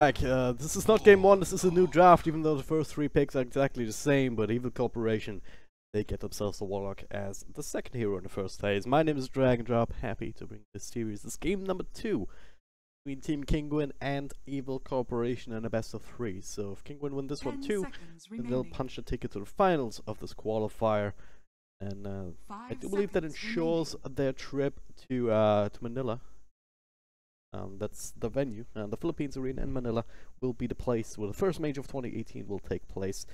This is not game 1, this is a new draft, even though the first 3 picks are exactly the same, but Evil Corporation, they get themselves the Warlock as the second hero in the first phase. My name is Drag and Drop, happy to bring this series. This is game number 2 between Team Kinguin and Evil Corporation in a best of 3. So if Kinguin win this one too, then they'll punch a ticket to the finals of this qualifier. And I do believe that ensures their trip to Manila. That's the venue. The Philippines Arena in Manila will be the place where the first major of 2018 will take place.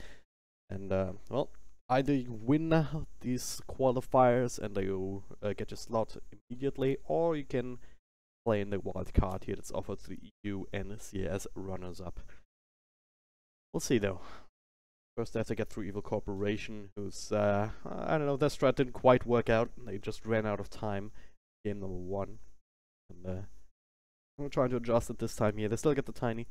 And, well, either you win these qualifiers and you get your slot immediately, or you can play in the wild card here that's offered to the EU and CS runners-up. We'll see, though. First, they have to get through Evil Corporation, who's, I don't know, their strat didn't quite work out. They just ran out of time. Game number 1. And, I'm trying to adjust it this time here. They still get the Tiny.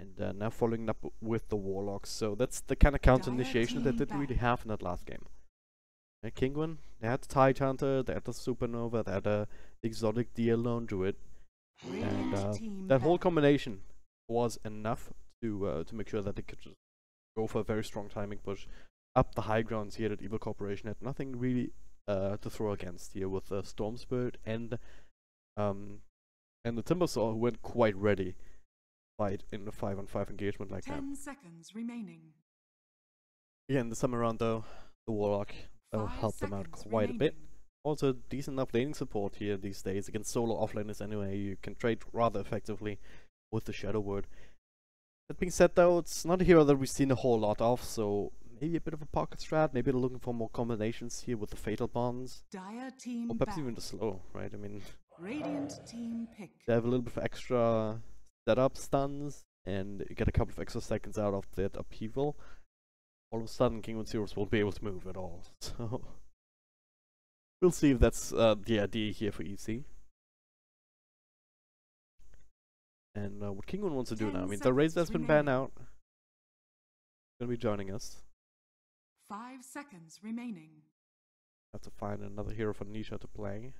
And now following up with the Warlocks. So that's the kind of counter initiation that they didn't really have in that last game. And Kinguin, they had the Tide Hunter, they had the Supernova, they had the exotic Lone Druid. And that whole combination was enough to make sure that they could just go for a very strong timing push up the high grounds here that Evil Corporation had nothing really to throw against here with the Storm Spirit and the Timbersaw, who went quite ready to fight in the 5-on-5 engagement like 10 seconds remaining. Again, this time around though, the Warlock will help them out quite a bit. Also, decent enough laning support here these days against solo offlaners anyway. You can trade rather effectively with the Shadow Word. That being said though, it's not a hero that we've seen a whole lot of, so maybe a bit of a pocket strat. Maybe they're looking for more combinations here with the Fatal Bonds. Or perhaps even the slow, right? I mean, Radiant team pick. They have a little bit of extra setup stuns, and you get a couple of extra seconds out of that upheaval. All of a sudden, Kinguin Heroes won't be able to move at all. So we'll see if that's the idea here for EC. And what Kinguin wants to do now, I mean, the Razor has been banned out. Gonna be joining us. 5 seconds remaining. Have to find another hero for Nisha to play.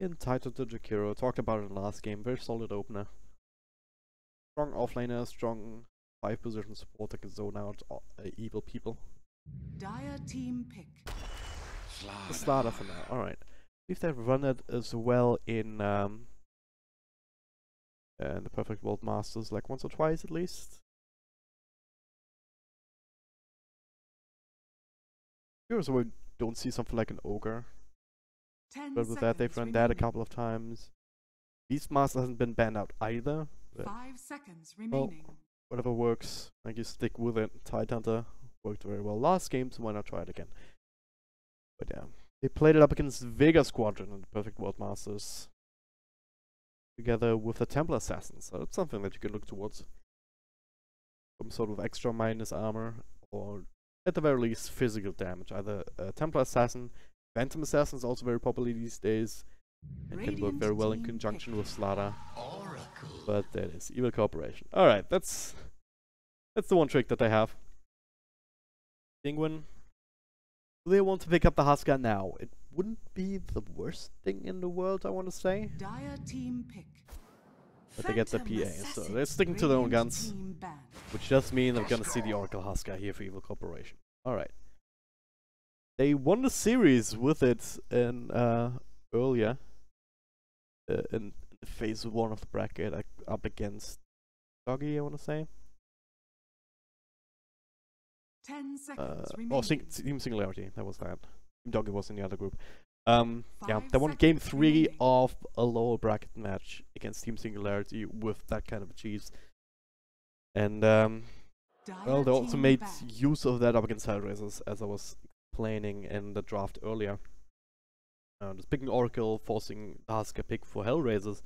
Entitled to Jakiro, talked about it in the last game, very solid opener. Strong offlaner, strong 5 position support that can zone out evil people. Dire team pick. The starter for now, alright. If they've run it as well in the Perfect World Masters, like once or twice at least. Here's where we don't see something like an Ogre. But with that, they've run that a couple of times. Beastmaster hasn't been banned out either. 5 seconds remaining. Well, whatever works, I guess stick with it. Tide Hunter worked very well last game, so why not try it again? But yeah, they played it up against Vega Squadron in the Perfect World Masters, together with the Templar Assassins. So it's something that you can look towards. Some sort of extra minus armor, or at the very least physical damage. Either a Templar Assassin. Phantom Assassin is also very popular these days and can work very well in conjunction with Slaughter. But that is Evil Corporation. Alright, that's the one trick that they have. Kinguin, do they want to pick up the Husker now? It wouldn't be the worst thing in the world, I want to say. Dire team pick. But they get the PA, so they're sticking to their own guns. Which does mean they're gonna see the Oracle Husker here for Evil Corporation. Alright. They won the series with it in earlier in phase 1 of the bracket, up against Doggy, I want to say. 10 seconds remaining. Team Singularity, that was that. Team Doggy was in the other group. Yeah, they won game 3 of a lower bracket match against Team Singularity with that kind of achieves. And well, they also made use of that up against Hellraisers, as I was planning in the draft earlier. Just picking Oracle, forcing the Husker pick for Hellraisers,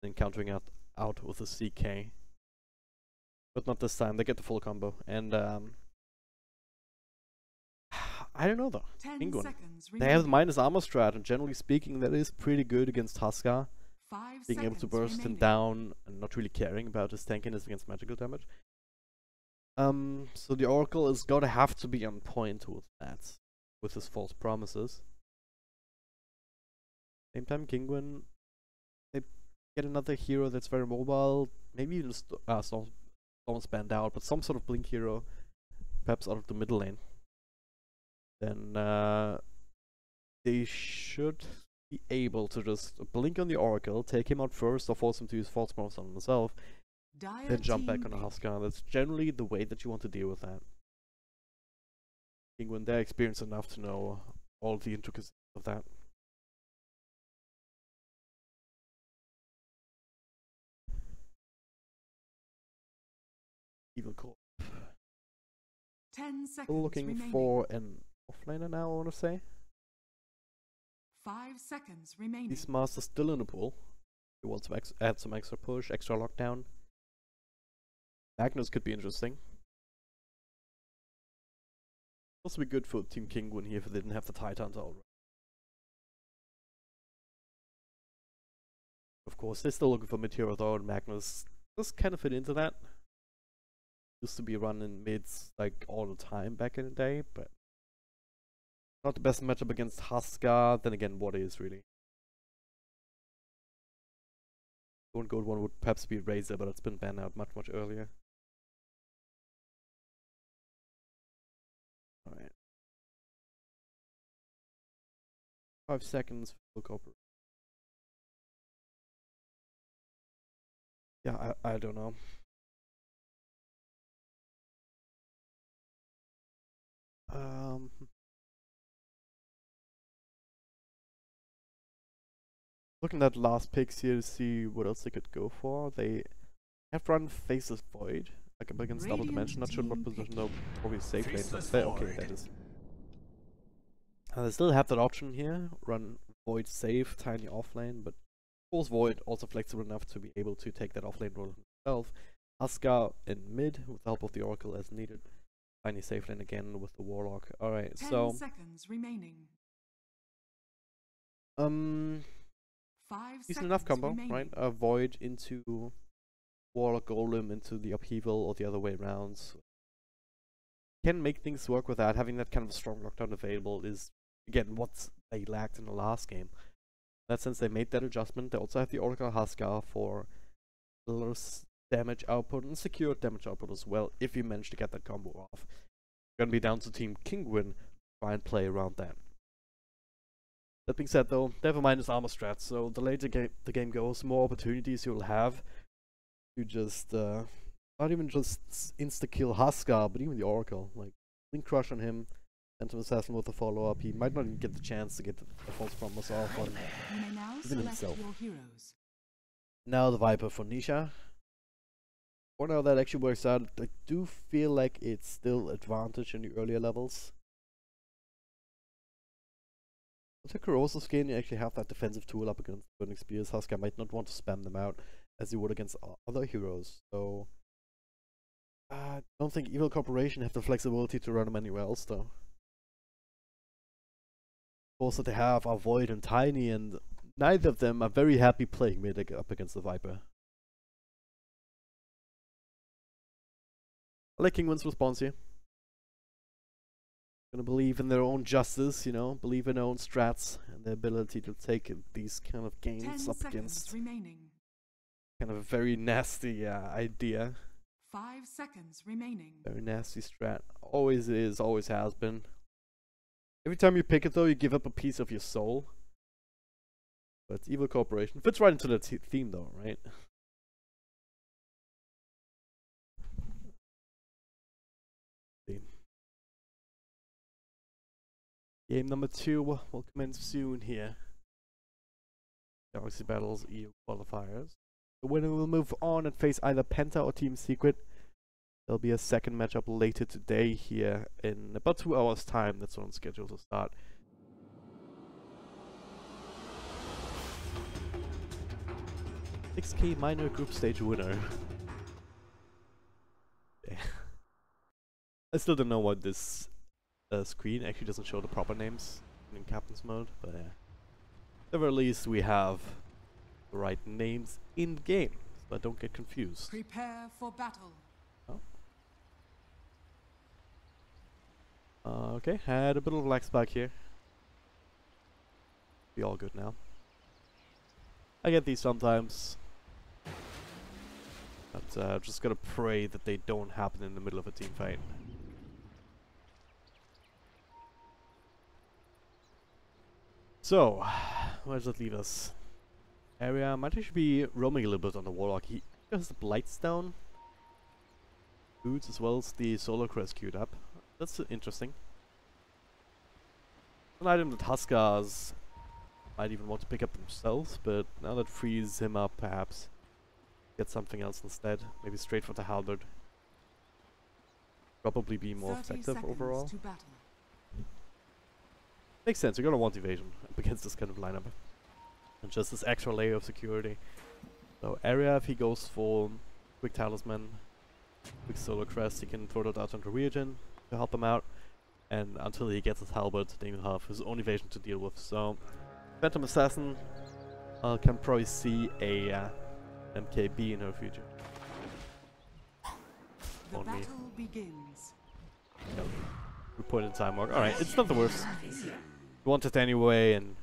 and countering it out with a CK. But not this time, they get the full combo. And I don't know though. Kinguin. They have the minus armor strat, and generally speaking, that is pretty good against Husker. Being able to burst him down and not really caring about his tankiness against magical damage. So the Oracle is gonna have to be on point with that. With his false promises. Same time, Kinguin, they get another hero that's very mobile, maybe even Storm's banned out, but some sort of blink hero, perhaps out of the middle lane, then they should be able to just blink on the Oracle, take him out first, or force him to use false promise on himself, then jump back on a Huskar. That's generally the way that you want to deal with that. Kinguin, they're experienced enough to know all the intricacies of that. Evil Corp. 10 seconds Still looking remaining. for an offlaner now, I want to say. 5 seconds remaining. These masters still in the pool. He wants to add some extra push, extra lockdown. Magnus could be interesting. Also be good for Team Kinguin here if they didn't have the Titans already. Of course, they're still looking for Meteor though, and Magnus does kind of fit into that. Used to be running mids like all the time back in the day, but not the best matchup against Huskar. Then again, what is really? One good one would perhaps be Razor, but it's been banned out much earlier. Alright. 5 seconds for Corp. Yeah, I don't know. Looking at last picks here to see what else they could go for. They have run Faceless Void, like up against Double Dimension. Not sure what position though, probably safe lane, but okay, that is. They still have that option here, run Void safe, tiny offlane, but of course Void also flexible enough to be able to take that offlane role himself. Huskar in mid with the help of the Oracle as needed. Tiny safe lane again with the Warlock. Alright, so 10 seconds remaining. 5 decent enough seconds combo, remaining. right? A Void into Warlock Golem into the upheaval or the other way around. So can make things work with that. Having that kind of strong lockdown available is, again, what they lacked in the last game. In that sense, they made that adjustment. They also have the Oracle Huskar for less damage output and secured damage output as well, if you manage to get that combo off. Gonna be down to Team Kinguin to try and play around that. That being said though, they have a minus armor strat, so the later the game goes, more opportunities you'll have to just, not even just insta-kill Huskar, but even the Oracle. Like, Link Crush on him, Phantom Assassin with a follow-up, he might not even get the chance to get the false promise off on even himself. Now the Viper for Nisha. For now that actually works out, I do feel like it's still advantage in the earlier levels. With the Corrosive skin, you actually have that defensive tool up against Burning Spears. Huskar might not want to spam them out as you would against other heroes, so I don't think Evil Corporation have the flexibility to run them anywhere else though. Also they have are Void and Tiny, and neither of them are very happy playing mid up against the Viper. I like Kinguin's response here. Gonna believe in their own justice, you know, believe in their own strats and their ability to take these kind of games up against remaining. kind of a very nasty idea. 5 seconds remaining. Very nasty strat. Always is, always has been. Every time you pick it though, you give up a piece of your soul. But it's Evil Corporation. Fits right into the theme though, right? Game number 2 will commence soon here. Galaxy Battles EU Qualifiers. The winner will move on and face either Penta or Team Secret. There'll be a second matchup later today here in about 2 hours time. That's on schedule to start. $6K minor group stage winner. I still don't know what this screen actually doesn't show the proper names in captain's mode, but at the very least we have the right names in game, so I don't get confused. Prepare for battle. Okay, had a bit of lag spike here. Be all good now. I get these sometimes. But just gotta pray that they don't happen in the middle of a team fight. So, where does that leave us? Area might actually be roaming a little bit on the Warlock. He has the Blightstone boots as well as the Solar Crest queued up. That's interesting. An item that Huskars might even want to pick up themselves, but now that frees him up, perhaps get something else instead. Maybe straight for the Halberd. Probably be more effective overall. Makes sense, you're gonna want evasion up against this kind of lineup. And just this extra layer of security. So area, if he goes for quick Talisman, quick Solar Crest, he can throw that out onto Region to help him out. And until he gets his Halberd, then he'll have his own evasion to deal with. So Phantom Assassin can probably see a MKB in her future. The battle begins. Yep. Good point in time mark. Alright, it's not the worst. You want it anyway, and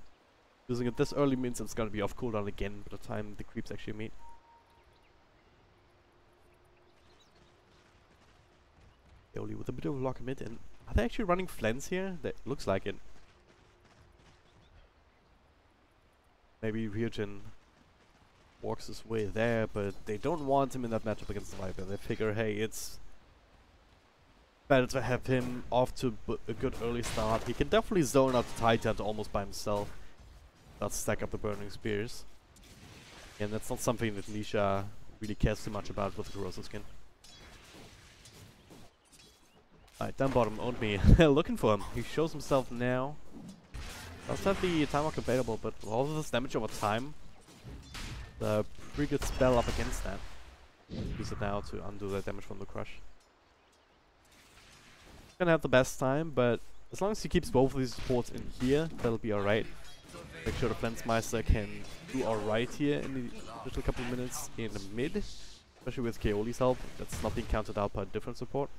using it this early means it's gonna be off cooldown again by the time the creeps actually meet. Only with a bit of lock mid, and are they actually running Flens here? That looks like it. Maybe Ryujin walks his way there, but they don't want him in that matchup against the Viper. They figure, hey, it's better to have him off to a good early start. He can definitely zone out the Titan almost by himself. Not stack up the Burning Spears. And that's not something that Nisha really cares too much about with the Corrosive Skin. Alright, down bottom, owned me. Looking for him. He shows himself now. Does have the time walk available, but with all of this damage over time, the pretty good spell up against that. Use it now to undo that damage from the crush. Gonna have the best time, but as long as he keeps both of these supports in here, that'll be alright. Make sure the Flensmeister can do alright here in the little couple of minutes in the mid, especially with Kaoli's help. That's not being counted out by a different support.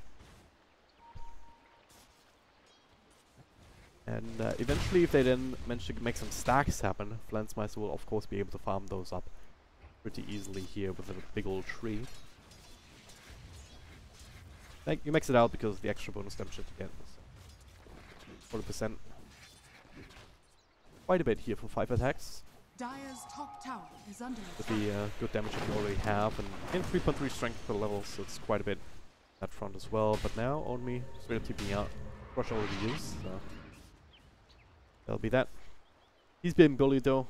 And eventually, if they then manage to make some stacks happen, Flensmeister will of course be able to farm those up pretty easily here with a big old tree. You max it out because of the extra bonus damage that you get. 40%. Quite a bit here for 5 attacks. Dire's top tower is under with the good damage that you already have, and 3.3 strength per level, so it's quite a bit that front as well. But now, only straight up TPing out. Crush already used, so that'll be that. He's been bullied though.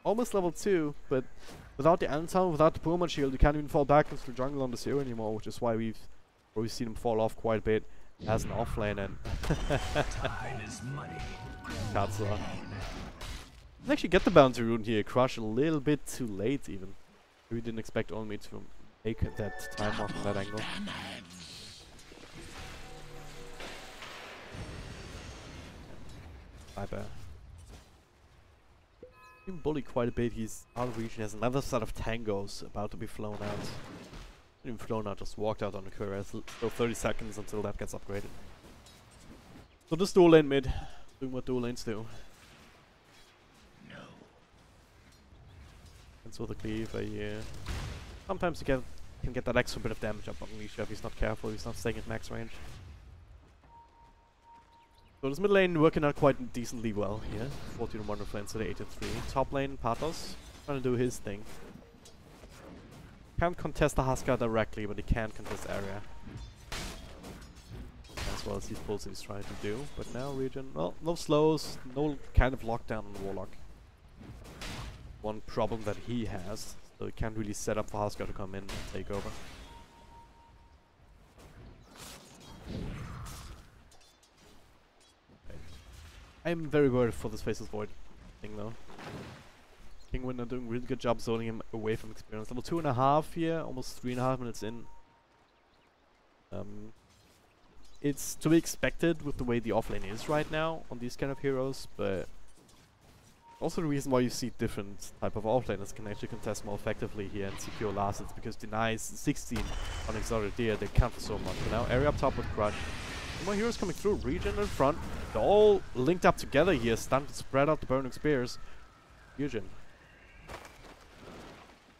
Almost level 2, but without the Anton, without the Pullman shield, you can't even fall back into the jungle on the 0 anymore, which is why we've seen him fall off quite a bit as an offlane, and Time is money. Katsura. Let's actually get the bounty rune here. Crush a little bit too late even. We didn't expect only to make that time off from that angle. Viper. Been bullied quite a bit. He's out of reach. He has another set of tangos about to be flown out. Not even flown out, just walked out on the courier. Still 30 seconds until that gets upgraded. So this dual lane mid, doing what dual lanes do. No. And so the cleaver here. Sometimes you can get that extra bit of damage up on Nisha if he's not careful, he's not staying at max range. So this mid lane working out quite decently well here. 14 on 1 reflanes to the 83. Top lane, Pathos, trying to do his thing. Can't contest the Huskar directly, but he can contest area. As well as these pulls he's trying to do. But now region, well, no slows, no kind of lockdown on the Warlock. One problem that he has, so he can't really set up for Huskar to come in and take over. I'm very worried for this Faceless Void thing though. Kinguin are doing a really good job zoning him away from experience. Level 2.5 here, almost 3.5 minutes in. It's to be expected with the way the offlane is right now on these kind of heroes, but also the reason why you see different type of offlaners can actually contest more effectively here and secure last is because denies 16 on Exotic Deer, they count for so much. But now area up top with Crush. More heroes coming through, region in front. They're all linked up together here, starting to spread out the burning spears. Fusion.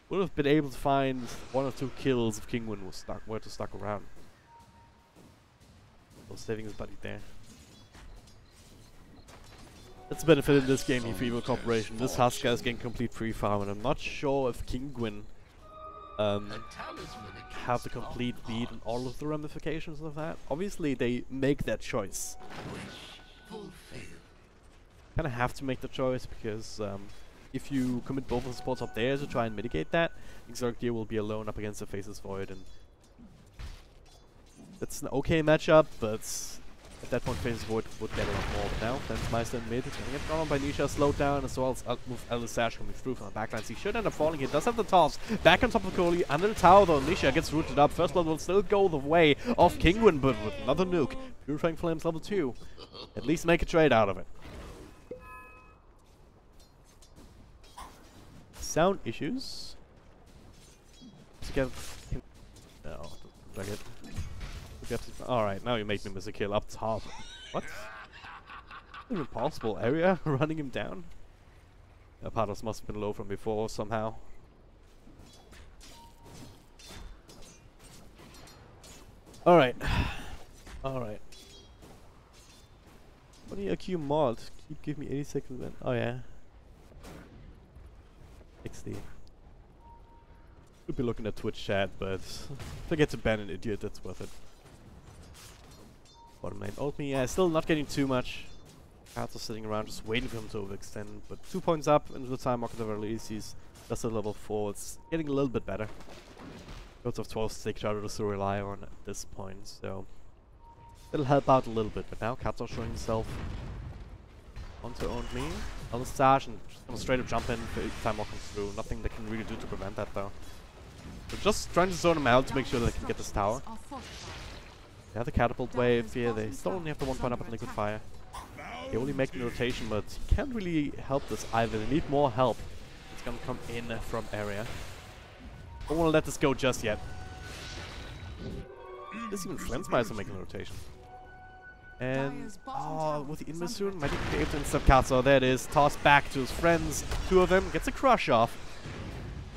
would have been able to find 1 or 2 kills if Kinguin were to stuck around. So saving his buddy there. That's a benefit in this game here for Evil Corporation. This Husker is getting complete free farm, and I'm not sure if Kinguin have the complete lead and all of the ramifications of that. Obviously, they make that choice. Kind of have to make the choice because if you commit both of the spots up there to try and mitigate that, Exotic Deer will be alone up against the Faceless Void, and that's an okay matchup, but at that point Faceless Void would get a lot more. But now, Lensmeister in mid, gonna get drawn by Nisha, slowed down, as well as with Alice Sash coming through from the backlines. He should end up falling here, does have the toss. Back on top of Kohli, under the tower though, Nisha gets rooted up. First blood will still go the way of Kinguin, but with another nuke. Purifying Flames level 2. At least make a trade out of it. Sound issues. No, like it. Alright, now you make me miss a kill up top. What? An impossible area running him down? Patos must have been low from before somehow. Alright. Alright. What do you AQ mod? Give me 80 seconds then. Oh yeah. 60. Could be looking at Twitch chat, but forget to ban an idiot, that's worth it. Bottom lane ult me, yeah, still not getting too much. Cards are sitting around just waiting for him to overextend, but 2 points up into the time market of release. He's just at level 4, it's getting a little bit better. Goats of 12 stick charter to rely on at this point, so it'll help out a little bit, but now Cats are showing himself onto owned me. Alistage and just gonna straight up jump in for each time walking through. Nothing they can really do to prevent that though. So just trying to zone him out to make sure that they can get this tower. They have the catapult wave here, they still only have the 1 point up on liquid fire. They only make the rotation, but can't really help this either. They need more help. It's gonna come in from area. Don't wanna let this go just yet. This even Flensmeister making the rotation. And with the invis soon, might even be able to insta Katsu. There it is. Tossed back to his friends. 2 of them gets a crush off.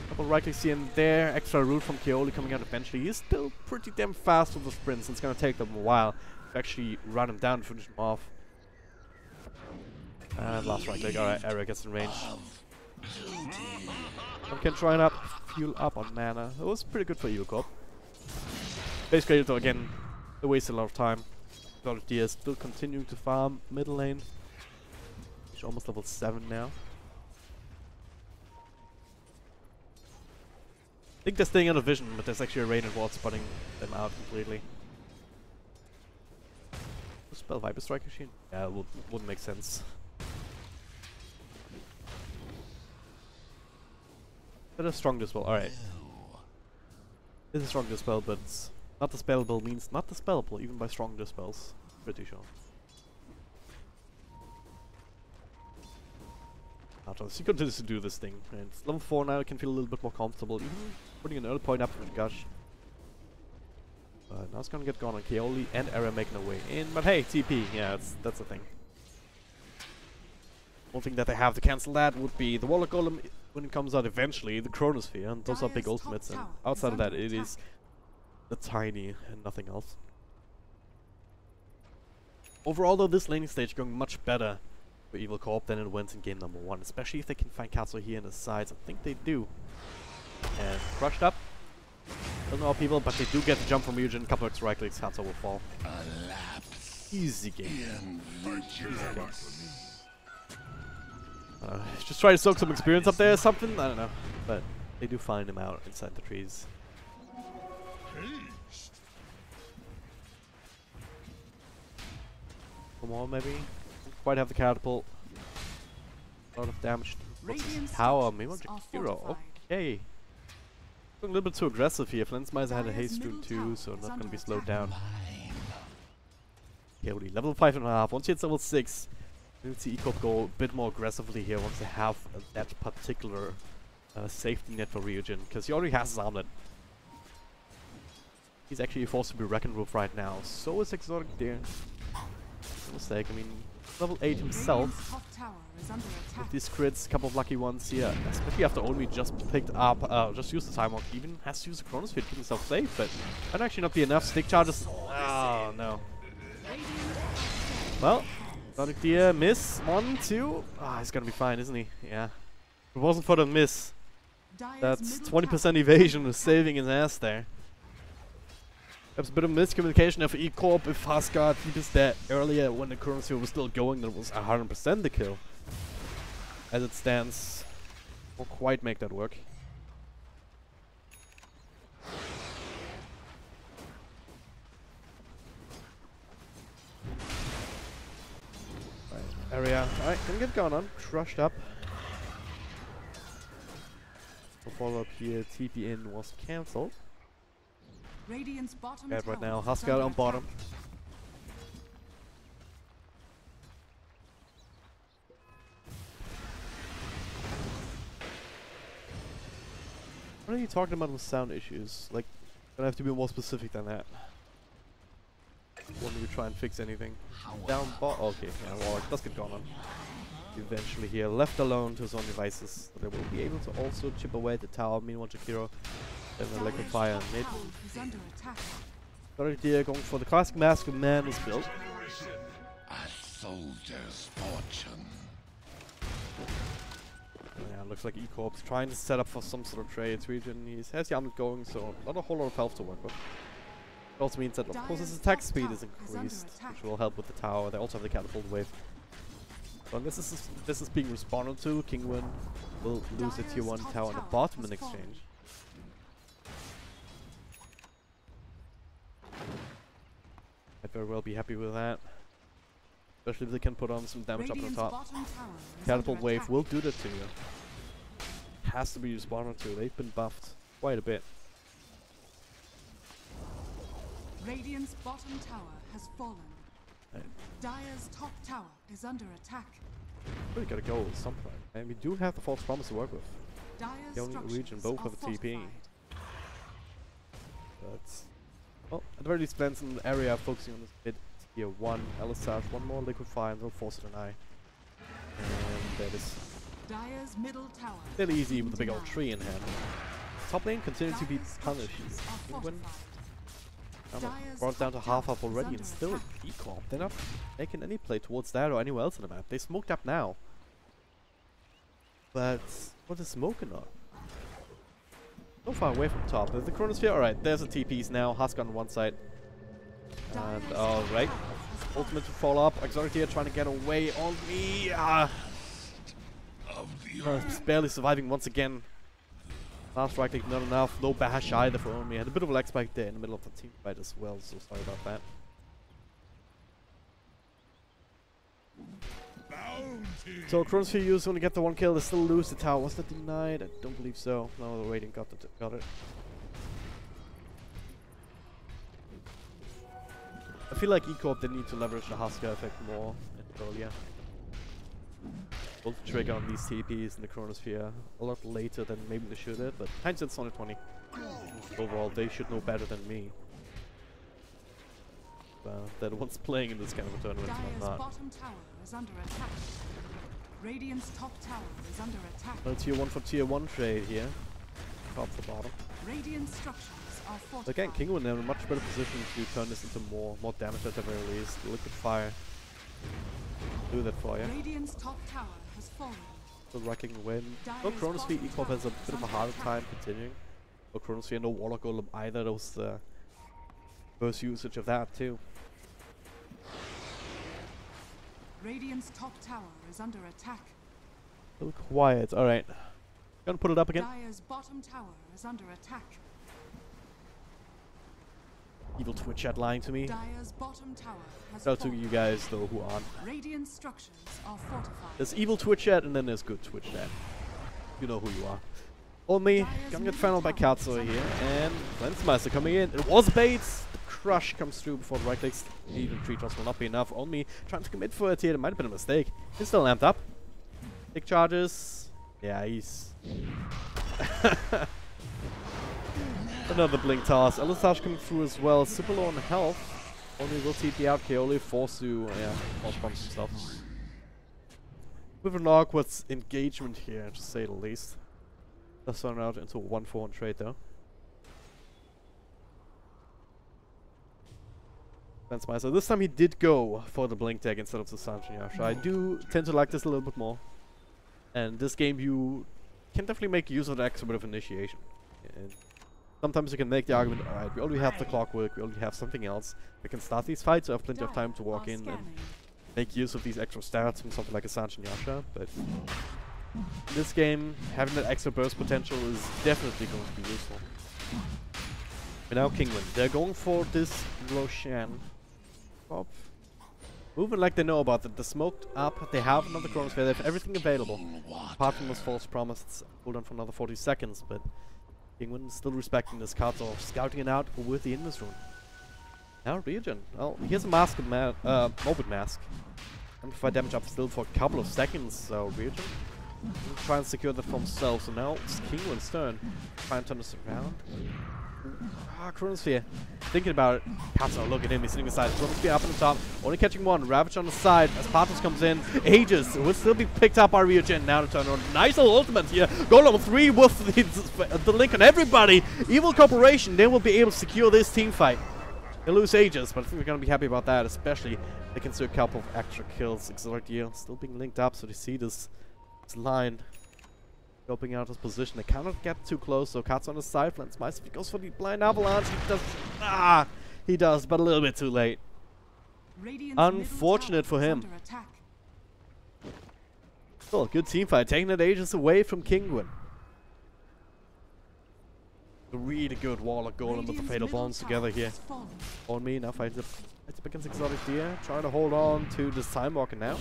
Couple rightly see in there. Extra root from Keoli coming out eventually. He's still pretty damn fast with the sprints. It's gonna take them a while to actually run him down and finish him off. And last right click. Alright, Arrow gets in range. Can try and fuel up on mana. That was pretty good for Evil Corp. Basically, though, again, they wasted a lot of time. Exotic Deer still continuing to farm middle lane. He's almost level 7 now. I think they're staying out of vision, but there's actually a rain and ward spotting them out completely. Spell Viper Strike machine? Yeah, it wouldn't make sense. But a strong dispel, alright. It's a strong dispel, but not dispellable means not dispellable, even by strong dispels. Pretty sure. Atlas, he continues to do this thing. And it's level 4 now, I can feel a little bit more comfortable, even putting an early point up with Gush. Now it's gonna get gone on Keoli and Era making their way in, but hey, TP, yeah, that's the thing. One thing that they have to cancel that would be the Warlock Golem when it comes out eventually, the Chronosphere, and those are big ultimates, and outside of that it is the tiny and nothing else. Overall though, this laning stage going much better for Evil Corp than it went in game number 1, especially if they can find Katsu here in the sides. I think they do. And crushed up. Don't know how people, but they do get the jump from Ryujin. A couple of right clicks, Katsu will fall. Easy game. Easy game. Just try to soak some experience up there or something? I don't know. But they do find him out inside the trees. One more maybe? Don't quite have the catapult. A lot of damage. What's his power? Maybe hero. Okay. Going a little bit too aggressive here. Flensmeister had a haste rune too, so not gonna be slowed down. Keoli, level 5.5. Once he hits level 6, we'll see E-Corp go a bit more aggressively here once they have that particular safety net for Ryujin, because he already has his armlet. He's actually forced to be reckoned with right now. So is Exotic Deer. No mistake, I mean, level 8 himself. Radiant's top tower is under attack. With these crits, couple of lucky ones here. Especially after only just picked up, just used the time walk. Even has to use the Chronos Fear to keep himself safe, but might actually not be enough. Stick charges. Oh no. Well, Sonic Deer, miss. 1, 2. Ah, he's gonna be fine, isn't he? Yeah. If it wasn't for the miss, Dire's that's middle 20% tower evasion was saving his ass there. Perhaps a bit of miscommunication of E-Corp if Huskar he just that earlier when the Chronos Fear was still going, that was 100% the kill. As it stands, won't quite make that work. Right, area. Alright, gonna get going on. Crushed up. The follow up here, TP in was cancelled. Radiant's bottom Bad right tower now. is Huskar under on bottom. attack. What are you talking about with sound issues? Like, gonna have to be more specific than that. When you try and fix anything. Down bot. Okay, yeah, well, let's get going on. Eventually here, left alone to his own devices. They will be able to also chip away at the tower. Meanwhile, Jakiro and the Liquefier Dire's mid. top tower is under attack. Got idea going for the classic Mask of Man was built. A soldier's fortune. Yeah, looks like E-Corp's trying to set up for some sort of trade region. He has the armor going, so not a whole lot of health to work with. It also means that, of course, his attack speed is increased, which will help with the tower. They also have the catapult wave. So this is being responded to. Kinguin will lose a tier 1 tower on the bottom in exchange. I'd very well be happy with that. Especially if they can put on some damage up on the Radiant's top. bottom tower is Catapult under wave attack. will do that to you. Has to be responded to. They've been buffed quite a bit. Radiant's bottom tower has fallen. Right. Dire's top tower is under attack. Really gotta go at some point. And we do have the false promise to work with. Dire's The only region structures both are have a TP. fortified. But well, at the very least, plans in the area focusing on this mid tier 1 Elisage, one more Liquefy, and they'll force it an eye. And that is Dire's middle tower fairly has easy been with a big old denied. tree in hand. Top lane continues to be Dire's punished. structures are Kinguin fortified. Dire's brought down to top half tower up is already, under and still attack. E-Corp. They're not making any play towards that or anywhere else on the map. They smoked up now. But what is smoking on? So far away from top. There's the Chronosphere. Alright, there's the TPs now. Husk on one side. And Dire's alright. top tower has fallen. Ultimate to follow up. Exotic here trying to get away on me. Ah, Of the he's barely surviving once again. Last right click not enough. No bash either for Only. Had a bit of a lag spike there in the middle of the team fight as well. So sorry about that. bounty. So Chronosphere used only get the 1 kill. They still lose the tower. Was that denied? I don't believe so. No, the Radiant got it. I feel like E-Corp did need to leverage the Husker effect more earlier. Pull the trigger on these TPs in the Chronosphere a lot later than maybe they should have, but hindsight's only 20. Overall, they should know better than me. They're the ones playing in this kind of a tournament, and I'm Dire's not. bottom tower is under attack. Radiant's top tower is under attack. No tier 1 for tier 1 trade here. Top for bottom. Radiant structures are fortified. Again, Kinguin in a much better position to turn this into more damage at the very least. Liquid Fire. Do that for you. Radiant's top tower has fallen. The Wrecking Wind. No Dire's Chronosphere, bottom E-Corp has a tower bit of a is harder under time attack. continuing. No Chronosphere, no Warlock Golem either. That was the first usage of that too. Radiant's top tower is under attack. A little quiet. Alright. Gonna put it up again. Dire's bottom tower is under attack. Evil Twitch chat lying to me. Dire's bottom tower has Shout out to fallen. you guys though who aren't. Radiant structures are fortified. There's evil Twitch chat and then there's good Twitch chat. You know who you are. Only gonna get found by Katsuo here, and Lensmeister coming in. It was bait. The crush comes through before the right clicks. Even 3 drops will not be enough. Only trying to commit for it here. It might have been a mistake. He's still amped up. Big charges. Yeah, he's another blink toss. Elisage coming through as well. Super low on health. Only will TP out. Kaoli forced to false bombs himself. With an awkward engagement here, to say the least. Does turn out into a 1-4 trade though. So this time he did go for the blink tag instead of the Sanction Yasha. I do tend to like this a little bit more. And this game you can definitely make use of the extra bit of initiation. And sometimes you can make the argument, alright, we already have the clockwork, we already have something else. We can start these fights, so I have plenty of time to walk in and make use of these extra stats from something like a Sanction Yasha. But in this game, having that extra burst potential is definitely going to be useful. And now Kinguin, they're going for this Roshan. Corp. Moving like they know about it. They're smoked up, they have another Chronosphere, they have everything available. Apart from this false promise, hold on for another 40 seconds, but Kinguin is still respecting this card, so scouting it out with the Invis rune. Now Regen. Well, here's a mask, Morbid Mask. Amplify damage up still for a couple of seconds, so Regen will try and secure that for himself. So now it's Kinguin's turn. Try and turn this around. Chronosphere. Thinking about it. Katsu, look at him, he's sitting aside. Chronosphere up on the top, only catching one. Ravage on the side as Patos comes in. Aegis will still be picked up by Ryujin. Now to turn on. Nice little ultimate here. Goal number 3 with the link on everybody. Evil Corporation, they will be able to secure this team fight. They lose Aegis, but I think we're going to be happy about that, especially they can see a couple of extra kills. Exotic Deer still being linked up, so they see this line. Scoping out his position. They cannot get too close, so Katsu on the side. Flensmeister goes for the blind avalanche. He does, but a little bit too late. Unfortunate for him. Still, good team fight. Taking that Aegis away from Kinguin. A really good Warlock Golem with the Fatal Bones together here. On me, now fights up against Exotic Deer. Trying to hold on to this Time Walker now.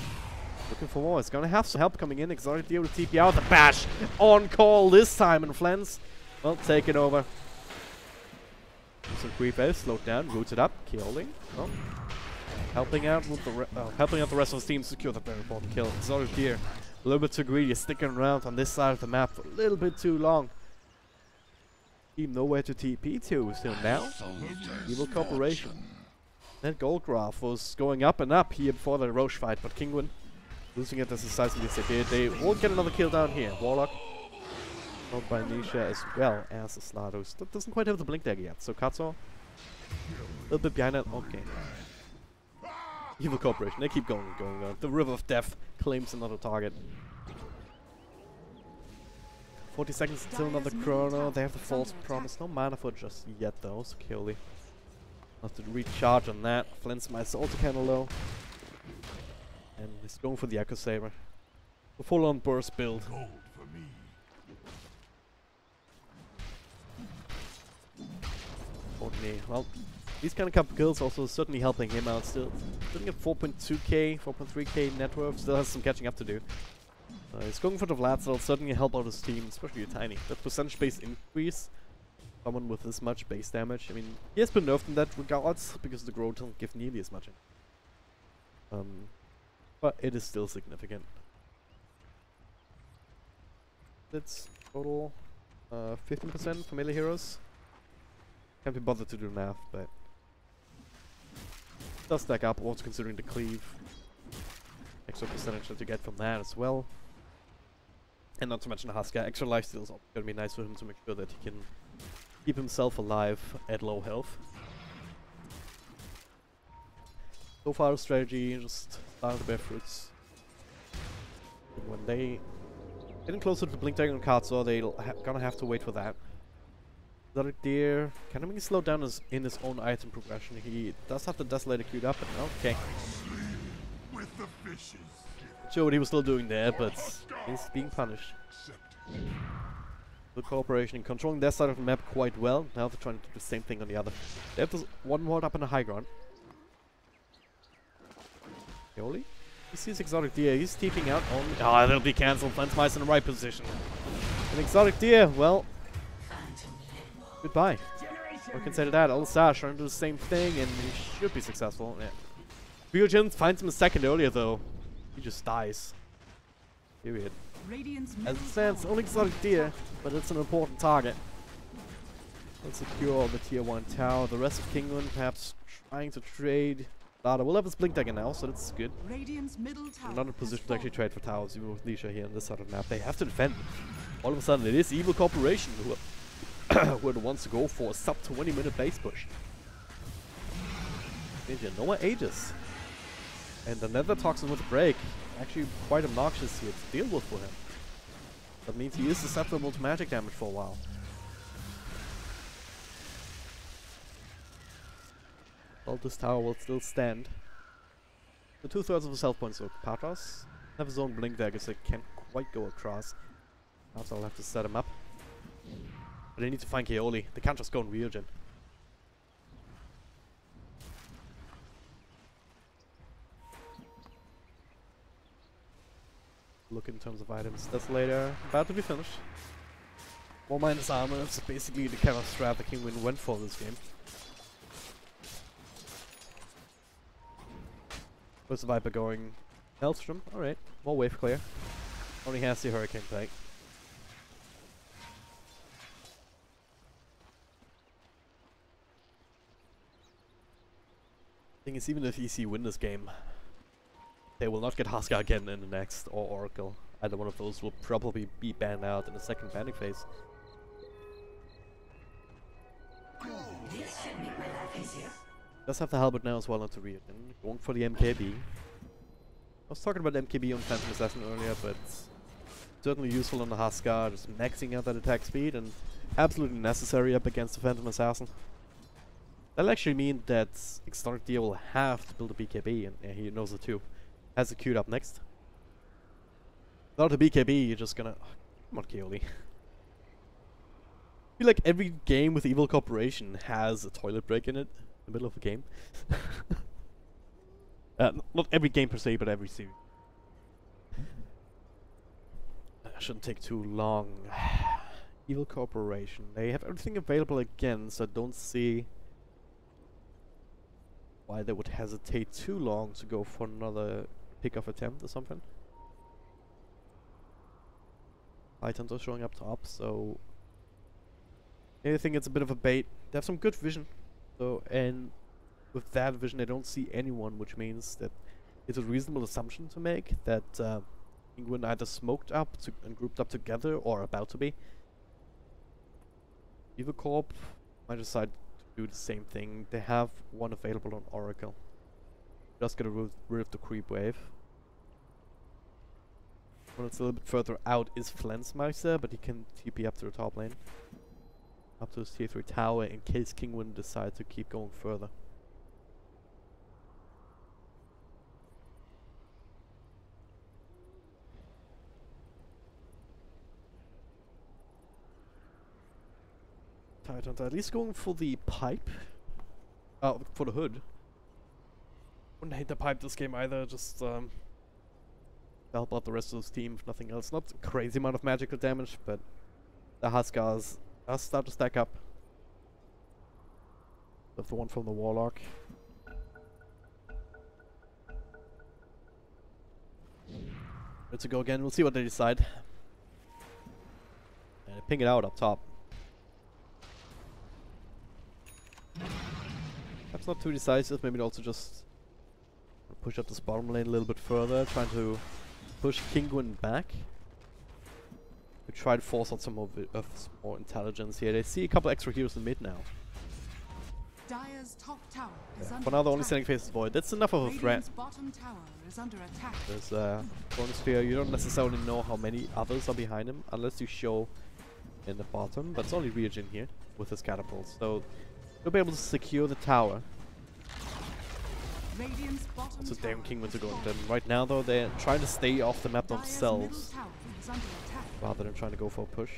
Looking for more. It's gonna have some help coming in. Exotic Deer with TP out. The bash on call this time, and Flens, well, take it over. Some creep is slowed down, roots it up, killing. Oh. Helping out with the rest of his team secure the very important kill. Exotic Deer, a little bit too greedy, sticking around on this side of the map for a little bit too long. Team nowhere to TP to. Still now, Evil Corporation. That gold graph was going up and up here before the Roche fight, but Kinguin losing it as a size of the they will get another kill down here. Warlock, not by Nisha as well as Slados. That doesn't quite have the blink dagger yet. So Katsu, a little bit behind it. Okay. Evil Corporation, they keep going. The River of Death claims another target. 40 seconds till another chrono. They have the false promise. No mana for just yet though. So Keoli have to recharge on that. Flensmeister also kinda low. And he's going for the Echo Saber. The full-on burst build. Well, these kind of couple kills also certainly helping him out still. Sitting at 4.2k, 4.3k net worth, still has some catching up to do. He's going for the Vlad, so it'll certainly help out his team, especially a Tiny. That percentage-based increase, someone with this much base damage. I mean, he has been nerfed in that regards, because the growth doesn't give nearly as much. But it is still significant. That's total 15% for melee heroes. Can't be bothered to do math, but it does stack up, also considering the cleave. Extra percentage that you get from that as well. And not to mention the Husker. Extra lifesteal is going to be nice for him to make sure that he can keep himself alive at low health. So far, the strategy just start to bear fruits. And when they getting closer to the blink tag on Katsu, they're gonna have to wait for that. Exotic Deer kind of slow down in his own item progression. He does have the Desolator queued up, but okay. Sure what he was still doing there, but he's being punished. The Corporation controlling their side of the map quite well. Now they're trying to do the same thing on the other. They have this one more up in the high ground. Keoli? He sees Exotic Deer, he's TPing out on... Ah, that'll be cancelled. Flensmeister in the right position. And Exotic Deer, well... Goodbye. I can say to that. All-Star trying to do the same thing, and he should be successful. Yeah. Ryujin finds him a second earlier, though. He just dies. Period. As it stands, only Exotic Deer, but it's an important target. Let's secure the tier 1 tower. The rest of Kinguin perhaps trying to trade Data will have his blink dagger now, so that's good. Radiant's middle tower Not in a has position to actually fallen. trade for towers, even with Leisha here on this side of the map. They have to defend. All of a sudden, it is Evil Corporation who are the ones to go for a sub 20-minute base push. Ninja, no more Aegis. And the Nether Toxin with the break, actually quite obnoxious here to deal with for him. That means he is susceptible to magic damage for a while. Well, this tower will still stand. The 2/3 of the self points look. Patras have his own blink dagger, so they can't quite go across. Also, I'll have to set him up. But they need to find Kaoli. They can't just go on Ryujin. Look in terms of items. Desolator, about to be finished. More minus armor, it's basically the kind of strat the Kinguin went for this game. Where's the Viper going? Hellstrom, alright. More wave clear. Only has the Hurricane Plague. Thing is, even if EC win this game, they will not get Huskar again in the next, or Oracle. Either one of those will probably be banned out in the second banning phase. Does have the halberd now as well, not to read. And going for the MKB. I was talking about MKB on Phantom Assassin earlier, but certainly useful on the Huskar, just maxing out that attack speed, and absolutely necessary up against the Phantom Assassin. That'll actually mean that Exotic Deer will have to build a BKB, and yeah, he knows it too. Has it queued up next. Without a BKB, you're just gonna... come on, Kaoli. I feel like every game with Evil Corporation has a toilet break in it, in the middle of the game. Not every game per se, but every series. Shouldn't take too long. Evil Corporation. They have everything available again, so I don't see why they would hesitate too long to go for another pick-off attempt or something. Titans are showing up top, so I think it's a bit of a bait. They have some good vision, so, and with that vision, they don't see anyone, which means that it's a reasonable assumption to make that Kinguin either smoked up and grouped up together or about to be. Evil Corp might decide to do the same thing. They have one available on Oracle. Just gotta rid of the creep wave. When it's a little bit further out is Flensmeister, but he can TP up to the top lane. Up to his tier 3 tower in case Kinguin decides to keep going further. Titans are at least going for the pipe. For the hood. Wouldn't hate the pipe this game either, just help out the rest of this team if nothing else. Not a crazy amount of magical damage, but the Huskars does start to stack up. That's the one from the Warlock. Let's go again, we'll see what they decide. And ping it out up top. Perhaps not too decisive, maybe also just push up this bottom lane a little bit further, trying to push Kinguin back. We try to force out some more intelligence here. They see a couple extra heroes in mid now. Dire's top tower is under For now, the only attack. standing phase is Void. That's enough of a threat. Radiant's bottom tower is under attack. There's Chronosphere. You don't necessarily know how many others are behind him unless you show in the bottom, but it's only Ryujin here with his catapults. So you'll be able to secure the tower. Radiant's bottom So damn tower Kinguin to has go. fallen. Then right now though, they're trying to stay off the map Dire's themselves middle tower is under attack. rather than trying to go for a push.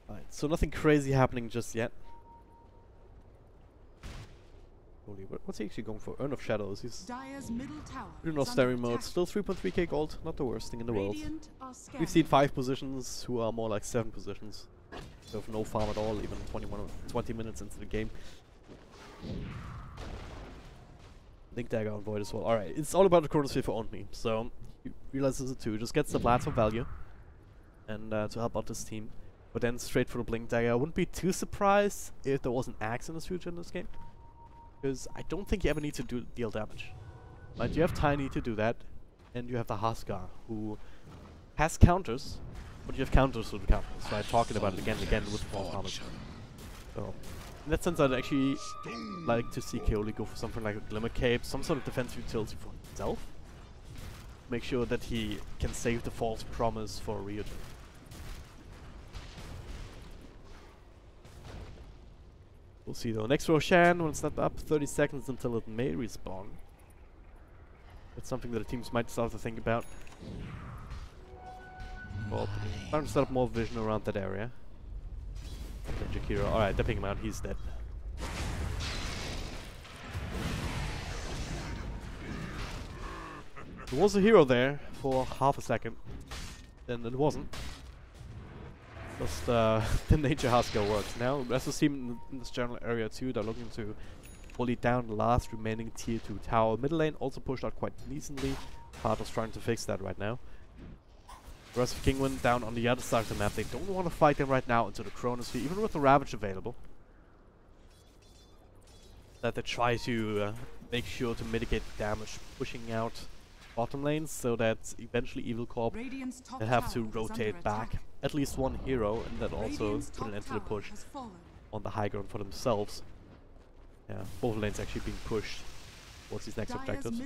Alright, so nothing crazy happening just yet. Holy, what's he actually going for? Urn of Shadows. He's Dire's middle tower doing is no under staring mode. attack. Still 3.3k gold. Not the worst thing in the world. Radiant are We've scanning. seen 5 positions who are more like 7 positions. So with no farm at all, even 20 minutes into the game. Link Dagger on Void as well. Alright, it's all about the Chronosphere for only. So, he realizes it too. Just gets the Blast for value. And to help out this team. But then straight for the Blink Dagger. I wouldn't be too surprised if there was an axe in his future in this game. Because I don't think you ever need to deal damage. Right, you have Tiny to do that. And you have the Huskar, who has counters. But you have counters to the counters. So I'm talking about it again and again with false promise. So, in that sense, I'd actually like to see Keoli go for something like a Glimmer Cape, some sort of defensive utility for himself. Make sure that he can save the false promise for Ryujin. We'll see though. Next Roshan, when it's not up, 30 seconds until it may respawn. That's something that the teams might start to think about. Well, starting to set up more vision around that area. Okay, Jakiro. Alright, they're picking him out. He's dead. There was a hero there for half a second. Then it wasn't. Just the nature Huskar works. Now, as a team in this general area too, they're looking to bully down the last remaining tier 2 tower. Middle lane also pushed out quite decently. Parto's trying to fix that right now. The rest of Kinguin down on the other side of the map. They don't want to fight them right now into the Chronosphere, even with the Ravage available. That they try to make sure to mitigate the damage, pushing out bottom lanes so that eventually Evil Corp will have to rotate back at least one hero, and that also put an end to the push on the high ground for themselves. Yeah, both lanes actually being pushed towards these next objectives.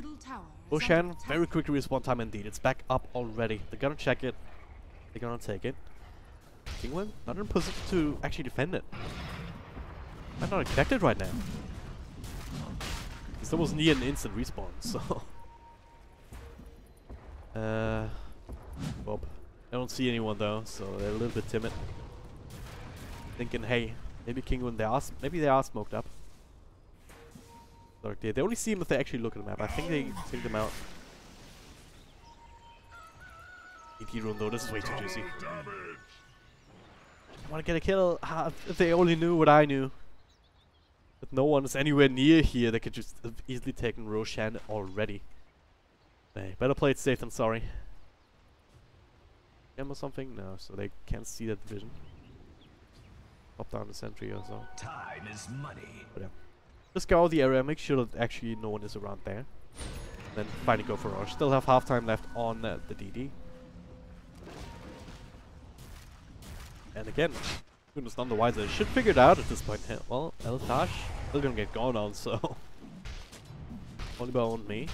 Roshan, very quick respawn time indeed. It's back up already. They're gonna check it. They're gonna take it. Kinguin, not in a position to actually defend it. Might not expect it right now. Because that was near an instant respawn, so... Bob. I don't see anyone though, so they're a little bit timid. Thinking, hey, maybe Kinguin, maybe they are smoked up. They only see him if they actually look at the map. I think they take them out. Hero though, this is way too juicy. I want to get a kill. If they only knew what I knew. But no one is anywhere near here. They could just have easily taken Roshan already. Hey, better play it safe than sorry. Or something? No, so they can't see that vision. Pop down the sentry or so. Time is money. But yeah. Just scour the area, make sure that actually no one is around there. Then finally go for Rush. Still have half time left on the DD. And again, goodness, none the wiser. Should figure it out at this point. Well, Eltash still gonna get gone on, so only by on me.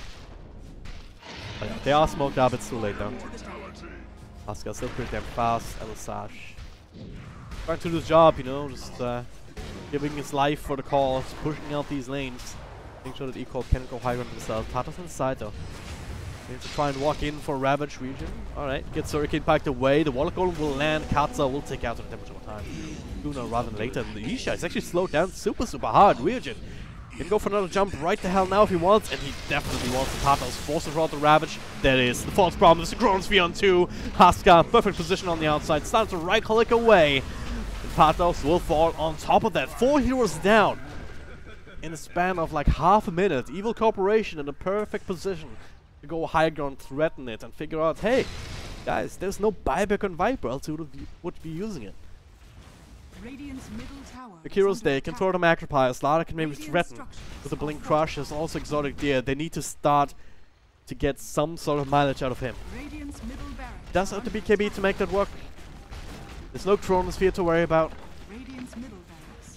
But yeah, they are smoked up. It's too late now. Huskar still pretty damn fast. Eltash trying to do his job, you know, just giving his life for the cause, pushing out these lanes, making sure that E-Corp can go higher on himself. Parto's inside though. They need to try and walk in for Ravage region. Alright, gets Hurricane Piped away. The Warlock Golem will land. Katza will take out the temperature time. Sooner rather than later. And the Isha is actually slowed down super hard. Ryujin can go for another jump right the hell now if he wants, and he definitely wants. The Partos forced to roll the Ravage. That is the false promise. The Chronosphere on 2. Huskar, perfect position on the outside. Starts to right click away. Partos will fall on top of that. 4 heroes down in a span of like half a minute. Evil Corporation in a perfect position to go high ground, threaten it, and figure out, hey, guys, there's no buyback on Viper, else you would be using it. The heroes they can throw the Magnifier. Slaughter can maybe threaten with a Blink Crush. There's also Exotic Deer. They need to start to get some sort of mileage out of him. Does have to be KB to make that work. There's no Chronosphere to worry about,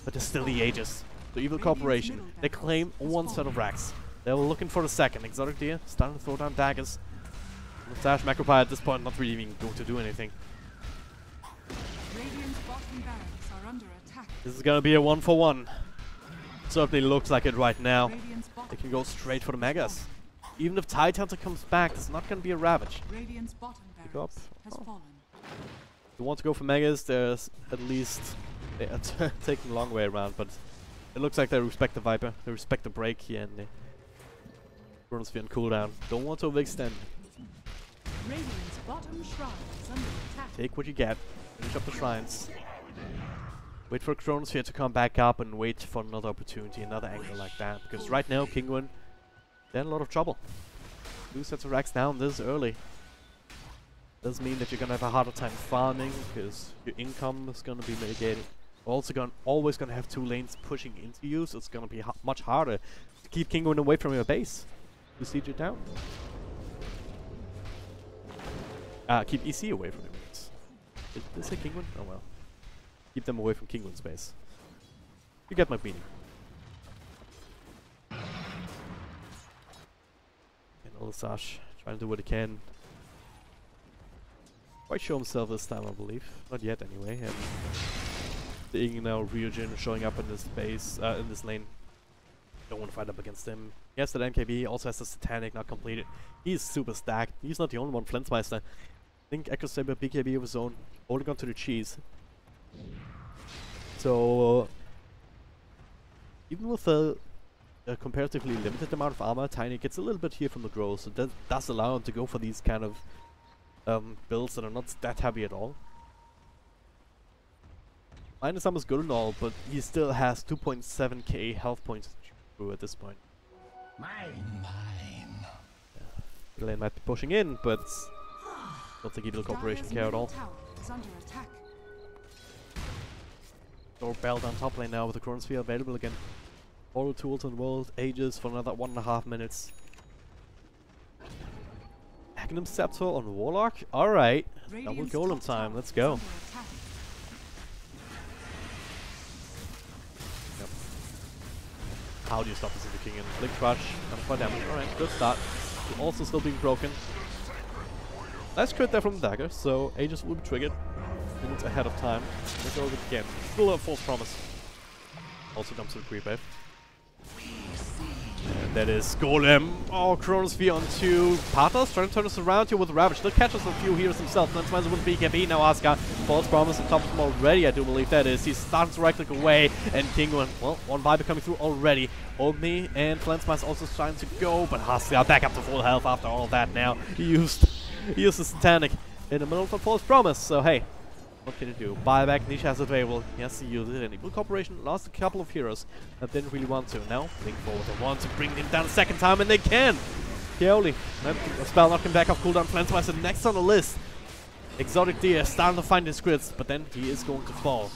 but there's still the Aegis. The Evil Corporation, they claim one set of racks. They were looking for the second. Exotic Deer starting to throw down daggers. Dash Macropie at this point not really even going to do anything. This is gonna be a 1-for-1. Certainly looks like it right now. They can go straight for the Megas. Even if Tide Hunter comes back, it's not gonna be a Ravage. Pick up. Oh. If you want to go for Megas, there's at least they are taking a long way around, but it looks like they respect the Viper, they respect the break here, and the Chronosphere and cooldown. Don't want to overextend. Take what you get, finish up the shrines. Wait for Chronosphere to come back up and wait for another opportunity, another angle like that. Because right now, Kinguin, they're in a lot of trouble. 2 sets of racks down this early. Does mean that you're gonna have a harder time farming because your income is gonna be mitigated. Also always gonna have 2 lanes pushing into you, so it's gonna be much harder to keep Kinguin away from your base. To siege it down. Keep EC away from your base. Did they say Kinguin? Oh well. Keep them away from Kinguin's base. You get my meaning. And Sash trying to do what he can. Quite show himself this time, I believe. Not yet, anyway. And seeing now Ryujin showing up in this base, in this lane. Don't want to fight up against him. He has that MKB, also has the Satanic not completed. He's super stacked. He's not the only one. Flensmeister. I think Echo Saber BKB of his own, holding on to the cheese. So, even with a comparatively limited amount of armor, Tiny gets a little bit here from the growth, so that does allow him to go for these kind of builds that are not that heavy at all. Minus armor is good and all, but he still has 2.7k health points to chew through at this point. Mine. The lane might be pushing in, but don't think Evil Corporation care at all. Doorbell down top lane now with the Chronosphere available again. All the tools in the world, Aegis for another 1.5 minutes. Magnum Scepter on Warlock? Alright. Double Golem time, let's go. Yep. How do you stop this in the King? Blink Crush, 4 damage. Alright, good start. Also still being broken. Nice crit there from the dagger, so Aegis will be triggered. Minutes ahead of time. Let's go over again. Still a false promise. Also jumps to the creep wave. And that is Golem. Oh, Chronosphere onto Pathos, trying to turn us around here with Ravage. Still catches a few heroes himself. Then tries with BKB. Now Asuka. False promise on top of him already, I do believe that is. He's starting to right click away. And Kinguin, well, one Viper coming through already. Old Me and Flensmeister also trying to go, but Asuka back up to full health after all of that now. He used the Satanic in the middle of a false promise, so hey. What can you do? Buyback, Nisha has it available. He has to use it. And Evil Corporation lost a couple of heroes that didn't really want to. Now, Blink forward. They want to bring him down a second time, and they can! Keoli. A spell knocking back off cooldown. Flensmeister next on the list. Exotic Deer starting to find his crits, but then he is going to fall.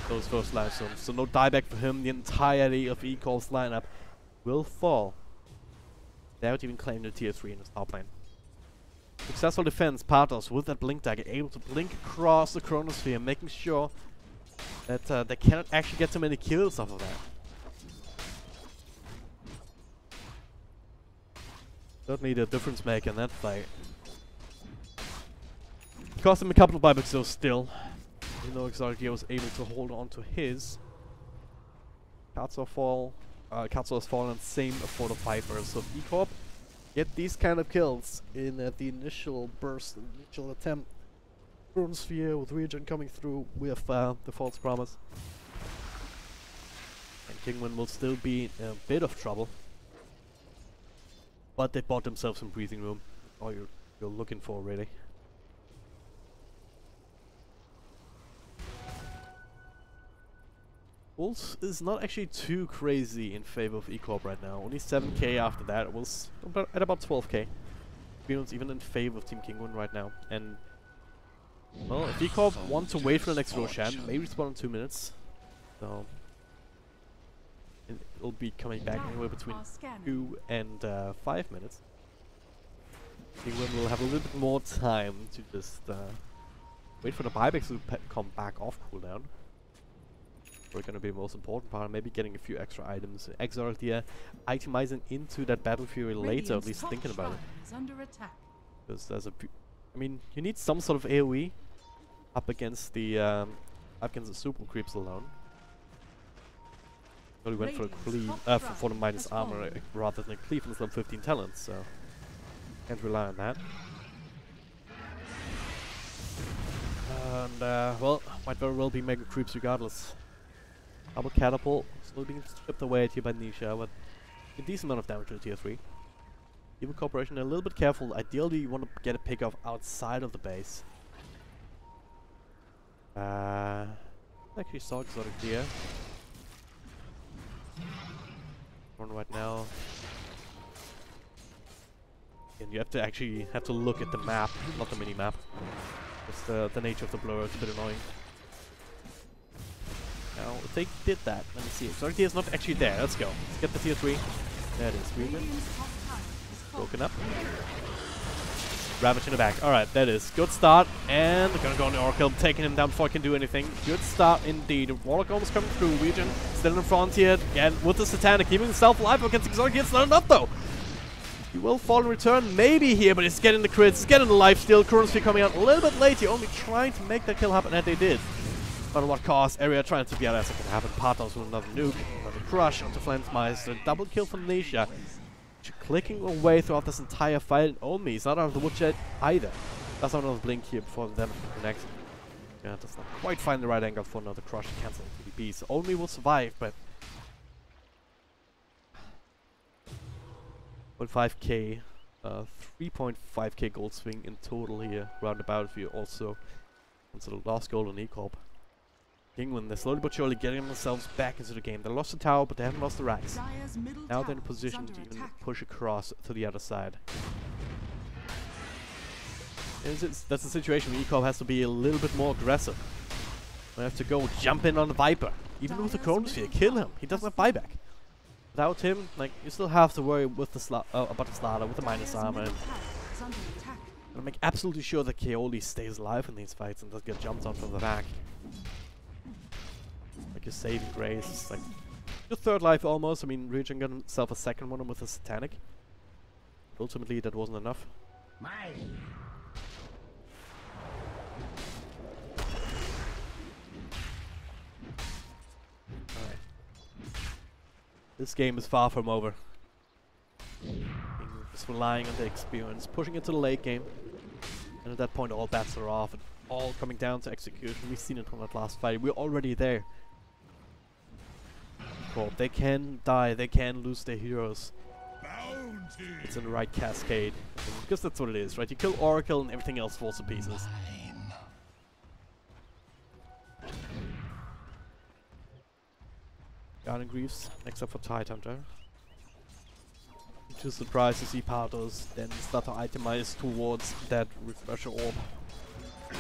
Those first life zones. So no dieback for him. The entirety of E-Corp's lineup will fall. Without even claiming the tier 3 in his top lane. Successful defense, Pathos with that blink dagger, able to blink across the Chronosphere, making sure that they cannot actually get too many kills off of that. Certainly the difference maker in that fight. Cost him a couple of buybacks though still. You know, Exotic was able to hold on to his. Katsu has fallen, same for the Viper. So E-Corp get these kind of kills in the initial burst, initial attempt. Chronosphere with Ryujin coming through with the false promise. And Kinguin will still be in a bit of trouble. But they bought themselves some breathing room. All you're looking for, really. Wolves is not actually too crazy in favor of E-Corp right now. Only 7k after that. It was at about 12k. Feels even in favor of Team Kinguin right now. And well, if E-Corp want to wait for the next Roshan, maybe spawn in 2 minutes. So it'll be coming back anywhere between 2 and 5 minutes. Kinguin will have a little bit more time to just wait for the buybacks to come back off cooldown. We're gonna be the most important part, maybe getting a few extra items. Exotic Deer itemizing into that Battle Fury later, at least thinking about it. Because there's a, I mean, you need some sort of AoE up against the super creeps alone. Really went for a cleave, for the minus armor rather than a cleave and some 15 talents, so can't rely on that. And well, might very well be mega creeps regardless. Double catapult, still being stripped away here by Nisha, but a decent amount of damage to tier 3. Evil Corporation a little bit careful. Ideally, you want to get a pick off outside of the base. Actually saw Exotic Deer. One right now. And you have to actually look at the map, not the mini map. Just the nature of the blur is a bit annoying. Now, if they did that, let me see. Exorcity is not actually there. Let's go. Let's get the tier 3. There it is. Regen. Broken up. Ravage in the back. Alright, that is. Good start. And they're gonna go on the Oracle, taking him down before I can do anything. Good start indeed. Warlock almost coming through. Regen still in front here. Again, with the Satanic, keeping himself alive against Exorcity. It's not enough though. He will fall in return, maybe here, but he's getting the crits, he's getting the lifesteal. Current Sphere coming out a little bit late. He only trying to make that kill happen, and they did. But at what cost? Area trying to be out as it can happen. Partos with another nuke, another crush onto Flensmeister. Double kill from Nisha. Clicking away throughout this entire fight. And Omi is not out of the woodshed either. That's another blink here before the damage connects. Yeah, does not quite find the right angle for another crush to cancel TDP. So Omi will survive, but 0.5k, 3.5k gold swing in total here, roundabout if you also consider last gold on E-Corp. Kinguin, they're slowly but surely getting themselves back into the game. They lost the tower, but they haven't lost the racks. Now they're in a position to even push across to the other side. That's a situation where E-Corp has to be a little bit more aggressive. They have to go jump in on the Viper. Even with the Chrono Sphere, kill him. He doesn't have buyback. Without him, like, you still have to worry with the about the Slaughter, with the minus armor, and make absolutely sure that Kaoli stays alive in these fights and doesn't get jumped on from the back. Like your saving grace, like your third life almost. I mean, Regen got himself a second one with a Satanic. But ultimately, that wasn't enough. This game is far from over. Just relying on the experience, pushing into the late game. And at that point all bets are off and all coming down to execution. We've seen it from that last fight. We're already there. Corp, they can die, they can lose their heroes. It's in the right cascade. Because that's what it is, right? You kill Oracle and everything else falls to pieces. Garden Greaves, next up for Tidehunter. Too surprised to see Pardos then start to itemize towards that Refresher Orb. I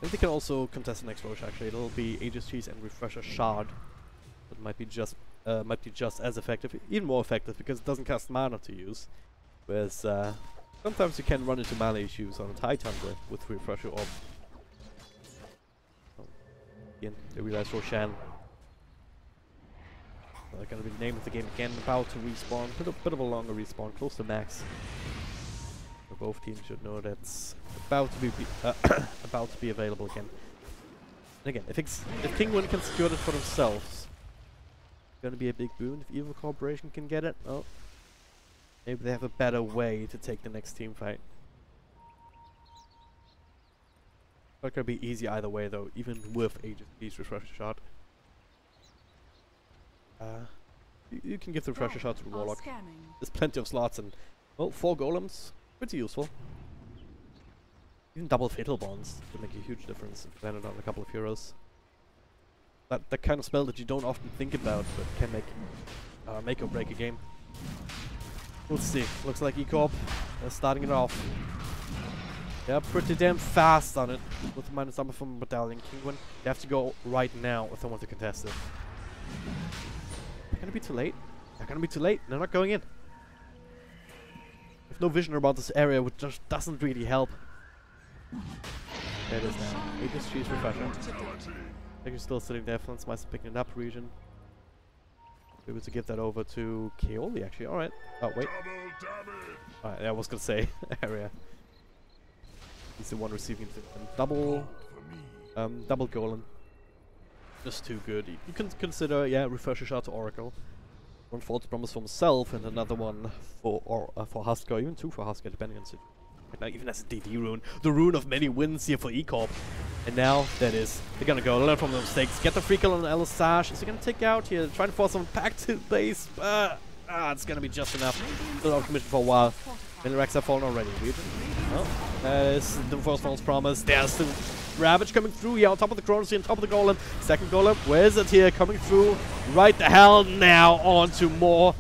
think they can also contest the next Roche actually. It'll be Aegis Cheese and Refresher Shard. That might be just as effective, even more effective because it doesn't cost mana to use. Whereas sometimes you can run into mana issues on a Tidehunter with Refresher Orb. Oh, again, they realize Roshan. They're gonna be the name of the game again, about to respawn, bit of a longer respawn, close to max. So both teams should know that's about to be available again. And again, if Kinguin can secure it for themselves, it's gonna be a big boon. If Evil Corporation can get it, oh, maybe they have a better way to take the next team fight. Not gonna be easy either way though, even with Aegis Refresher Shot. You can give the Refresher Shot to the Warlock. There's plenty of slots and, well, 4 golems, pretty useful. Even double Fatal Bonds would make a huge difference if you landed on a couple of heroes. That kind of spell that you don't often think about, but can make or break a game. We'll see. Looks like E-Corp starting it off. They're pretty damn fast on it with the minus number from Battalion Kinguin. They have to go right now if they want to contest it. They're gonna be too late. They're gonna be too late. They're not going in. With no vision about this area, which just doesn't really help. There it is now. Aegis Cheese Refresher. They're still sitting there. Flensmeister picking it up. Region. Able to give that over to Kaoli actually. Alright. Oh, wait. Alright, yeah, I was gonna say area. He's the one receiving the double golem. Just too good. You can consider, yeah, Refresher Shot to Oracle. One False Promise for himself and another one for Husker, even 2 for Husker, depending on the situation. Now even as a DD rune. The rune of many wins here for E-Corp. And now, that is, they're gonna go, learn from their mistakes, get the free kill on Elisage. Is he gonna take out here, try to force someone back to base? It's gonna be just enough. Still out of commission for a while. Many racks have fallen already. Oh, that is the first False Promise. There's the Ravage coming through here on top of the Chronosphere, on top of the Golem. Second Golem, where is it here? Coming through right the hell now on to more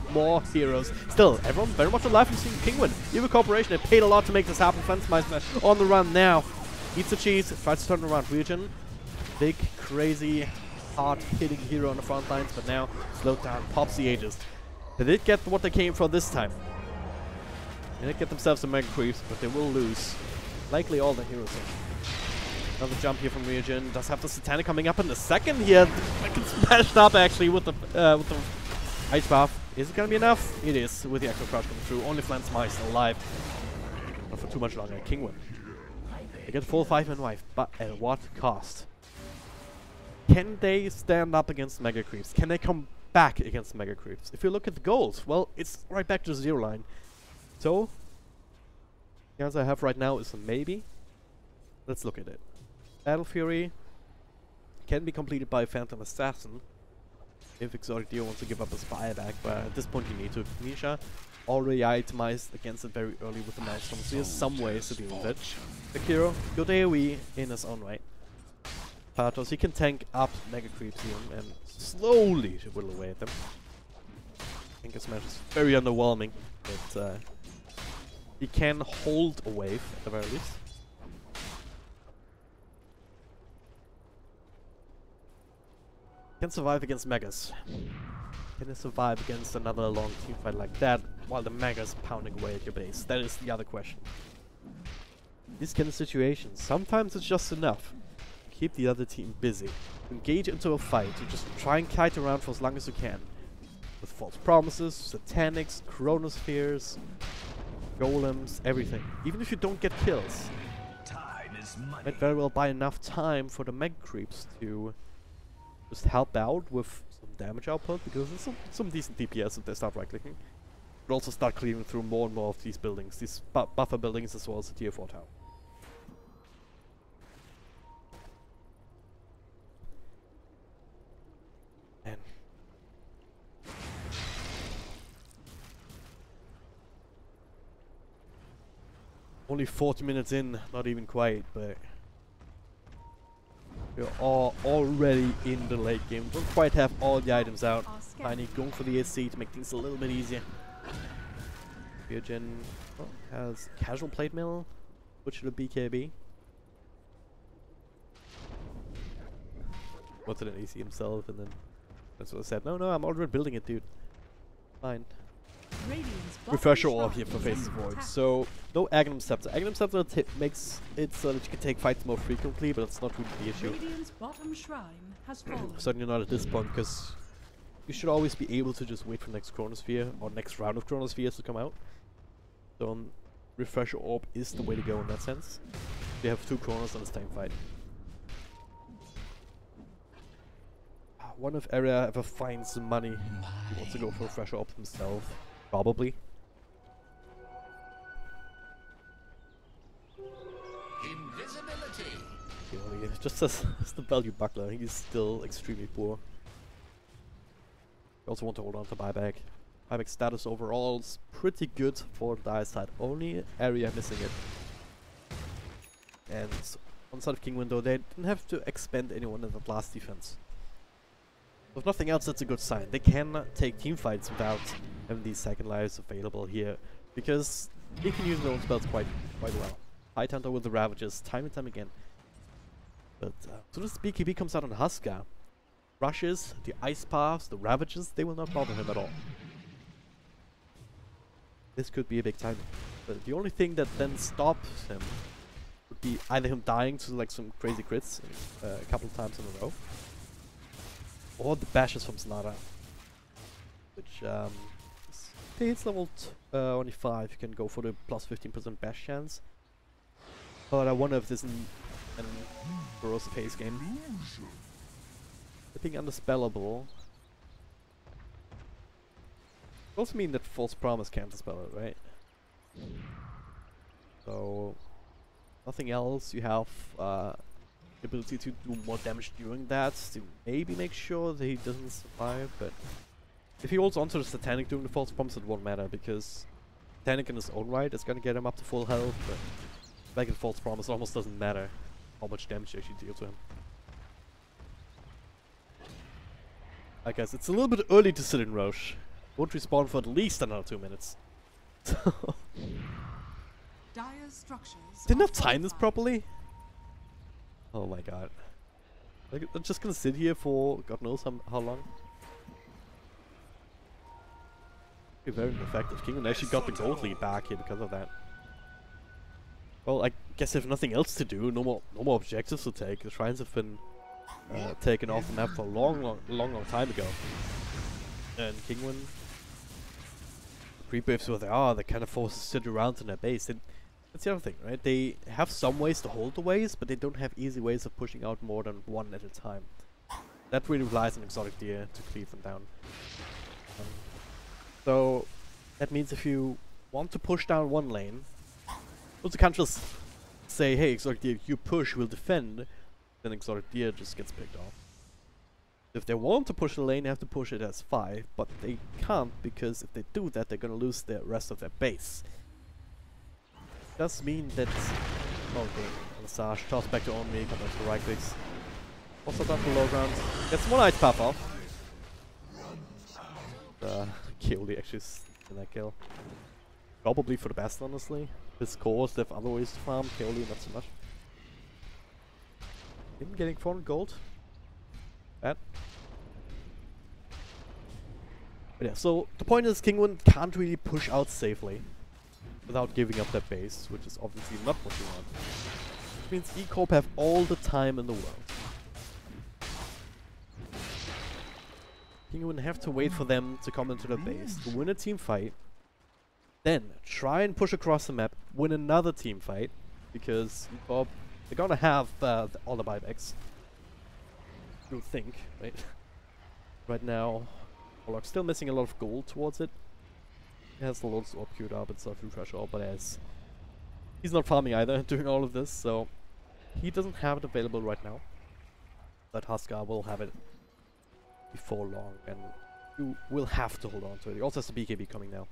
heroes. Still, everyone very much alive from Kinguin. Evil Corporation, they paid a lot to make this happen. Fencemeisner on the run now. Eats the cheese, tries to turn around region. Big, crazy, hard-hitting hero on the front lines, but now slowed down, pops the Aegis. They did get what they came for this time. They did get themselves some Mega Creeps, but they will lose likely all the heroes in. Another jump here from Region. Does have the Satanic coming up in the second here. It's smashed up actually with the Ice Buff. Is it gonna be enough? It is, with the Exo Crush coming through. Only Flancemice alive. Not for too much longer. Kinguin. They get full 5-man wife, but at what cost? Can they stand up against Mega Creeps? Can they come back against Mega Creeps? If you look at the goals, well, it's right back to the 0 line. So, the answer I have right now is a maybe. Let's look at it. Battle Fury can be completed by Phantom Assassin if Exotic Dio wants to give up his buyback, but at this point you need to. Nisha already itemized against it very early with the Maelstrom, so he has some ways to deal with it. Sekiro, good AoE in his own right. Pathos, he can tank up Mega Creeps here and slowly whittle away at them. I think his match is very underwhelming, but he can hold a wave at the very least. Can survive against Megas. Can it survive against another long team fight like that while the Megas pounding away at your base? That is the other question. These kind of situations, sometimes it's just enough to keep the other team busy. Engage into a fight, to just try and kite around for as long as you can. With false promises, satanics, chronospheres, golems, everything. Even if you don't get kills, Time is money. might very well buy enough time for the Mega Creeps to just help out with some damage output, because there's some decent DPS if they start right-clicking. But also start clearing through more and more of these buildings, these buffer buildings as well as the tier 4 tower. And only 40 minutes in, not even quite, but we're all already in the late game. Don't quite have all the items out. Tiny going for the AC to make things a little bit easier. Virgin has casual plate mill, which to the BKB. What's it an AC himself, and then that's what I said. No, I'm already building it, dude. Fine. Refresh your orb here for Faces Void. So, no Aghanim Scepter. Aghanim Scepter makes it so that you can take fights more frequently, but it's not really the issue. Bottom shrine has fallen. Certainly not at this point, because you should always be able to just wait for next Chronosphere or next round of Chronospheres to come out. So, Refresh your orb is the way to go in that sense. They have 2 Chronos on the same fight. One if Area ever finds the money, he wants to go for Refresh your orb himself. Probably. Invisibility. Just as the value buckler, he's still extremely poor. We also want to hold on to buyback. Buyback status overall is pretty good for the dire side. Only Area missing it. And on the side of Kinguin though, they didn't have to expend anyone in that last defense. If nothing else, that's a good sign. They can take team fights without having these second lives available here, because they can use their own spells quite well. High Hunter with the Ravages, time and time again. But as soon as the BKB comes out on Huska, Rushes, the Ice Paths, the Ravages, they will not bother him at all. This could be a big time. But the only thing that then stops him would be either him dying to like some crazy crits a couple of times in a row, or the bashes from Sonata, which it's level only 5. You can go for the plus 15% bash chance. But I wonder if this is an corrosive haze game. I think undispellable. Also mean that false promise can't dispel it, right? So nothing else. You have ability to do more damage during that to maybe make sure that he doesn't survive, but if he holds onto the Satanic during the false promise, it won't matter, because Satanic in his own right is gonna get him up to full health, but back in false promise almost doesn't matter how much damage you actually deal to him. I guess it's a little bit early to sit in Roche. Won't respawn for at least another 2 minutes. Dire's structures Didn't are have time this fortified. properly? Oh my god. Like, I'm just gonna sit here for God knows how long. Be very ineffective. Kinguin actually got the gold lead back here because of that. Well, I guess if nothing else to do, no more objectives to take. The shrines have been taken off the map for a long time ago. And Kinguin, pre-waves where they are, they kind of forced to sit around in their base. And that's the other thing, right? They have some ways to hold the waves, but they don't have easy ways of pushing out more than one at a time. That really relies on exotic deer to cleave them down. So that means if you want to push down one lane, well, you can't just say, hey, exotic deer, you push, we'll defend, then exotic deer just gets picked off. If they want to push the lane, they have to push it as 5, but they can't, because if they do that, they're gonna lose the rest of their base. Does mean that... Okay, Massage, toss back to on me, come back to right clicks. Also done for low ground. Gets one ice puff off. Keoli actually in that kill. Probably for the best, honestly. His cores, they have other ways to farm. Keoli, not so much. Him getting 400 gold. Bad. But yeah, so the point is Kinguin can't really push out safely without giving up that base, which is obviously not what you want. Which means E-Corp have all the time in the world. Kinguin have to wait for them to come into the base, to win a team fight, then try and push across the map, win another team fight, because E-Corp, they're gonna have all the buybacks. You would think, right? Right now, Warlock's still missing a lot of gold towards it. He has loads of queued up and stuff, refresh all, but he's not farming either doing all of this, so he doesn't have it available right now. But Huskar will have it before long, and you will have to hold on to it. He also has the BKB coming now.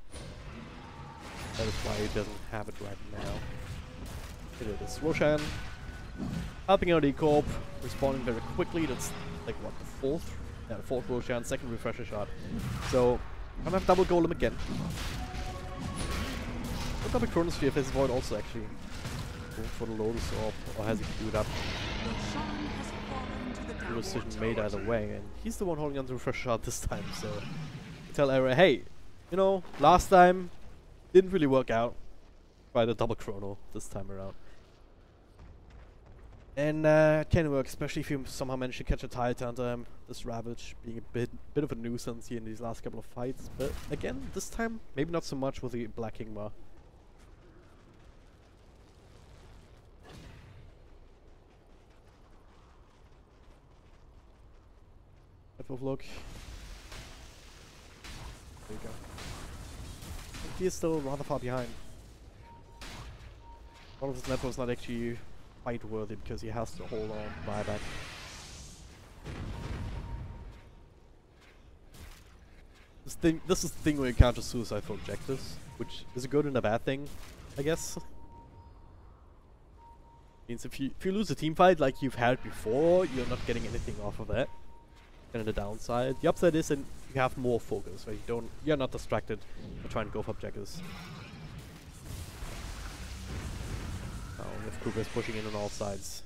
That is why he doesn't have it right now. Here it is. Roshan helping out E-Corp, responding very quickly. That's like what, the fourth? Yeah, the fourth Roshan, second refresher shot. So I'm gonna have double golem again. Look up a Chronosphere if his void also actually go for the Lotus Orb, or has he queued up? Roshan has fallen to the The downward decision made torrent. either way, and he's the one holding on to refresher shot this time, so tell Era, hey, you know, last time didn't really work out. Try the double chrono this time around. And it can work, especially if you somehow manage to catch a Titan under him. This Ravage being a bit of a nuisance here in these last couple of fights. But again, this time, maybe not so much with the Black Ingmar. Type of look. There you go. He is still rather far behind. All of his network is not actually fight worthy because he has to hold on buyback. This is the thing where you counter suicide for objectives, which is a good and a bad thing, I guess. Means if you lose a team fight like you've had before, you're not getting anything off of that. And the downside, the upside is that you have more focus, where you're not distracted by trying to go for objectives. With Kruger's pushing in on all sides.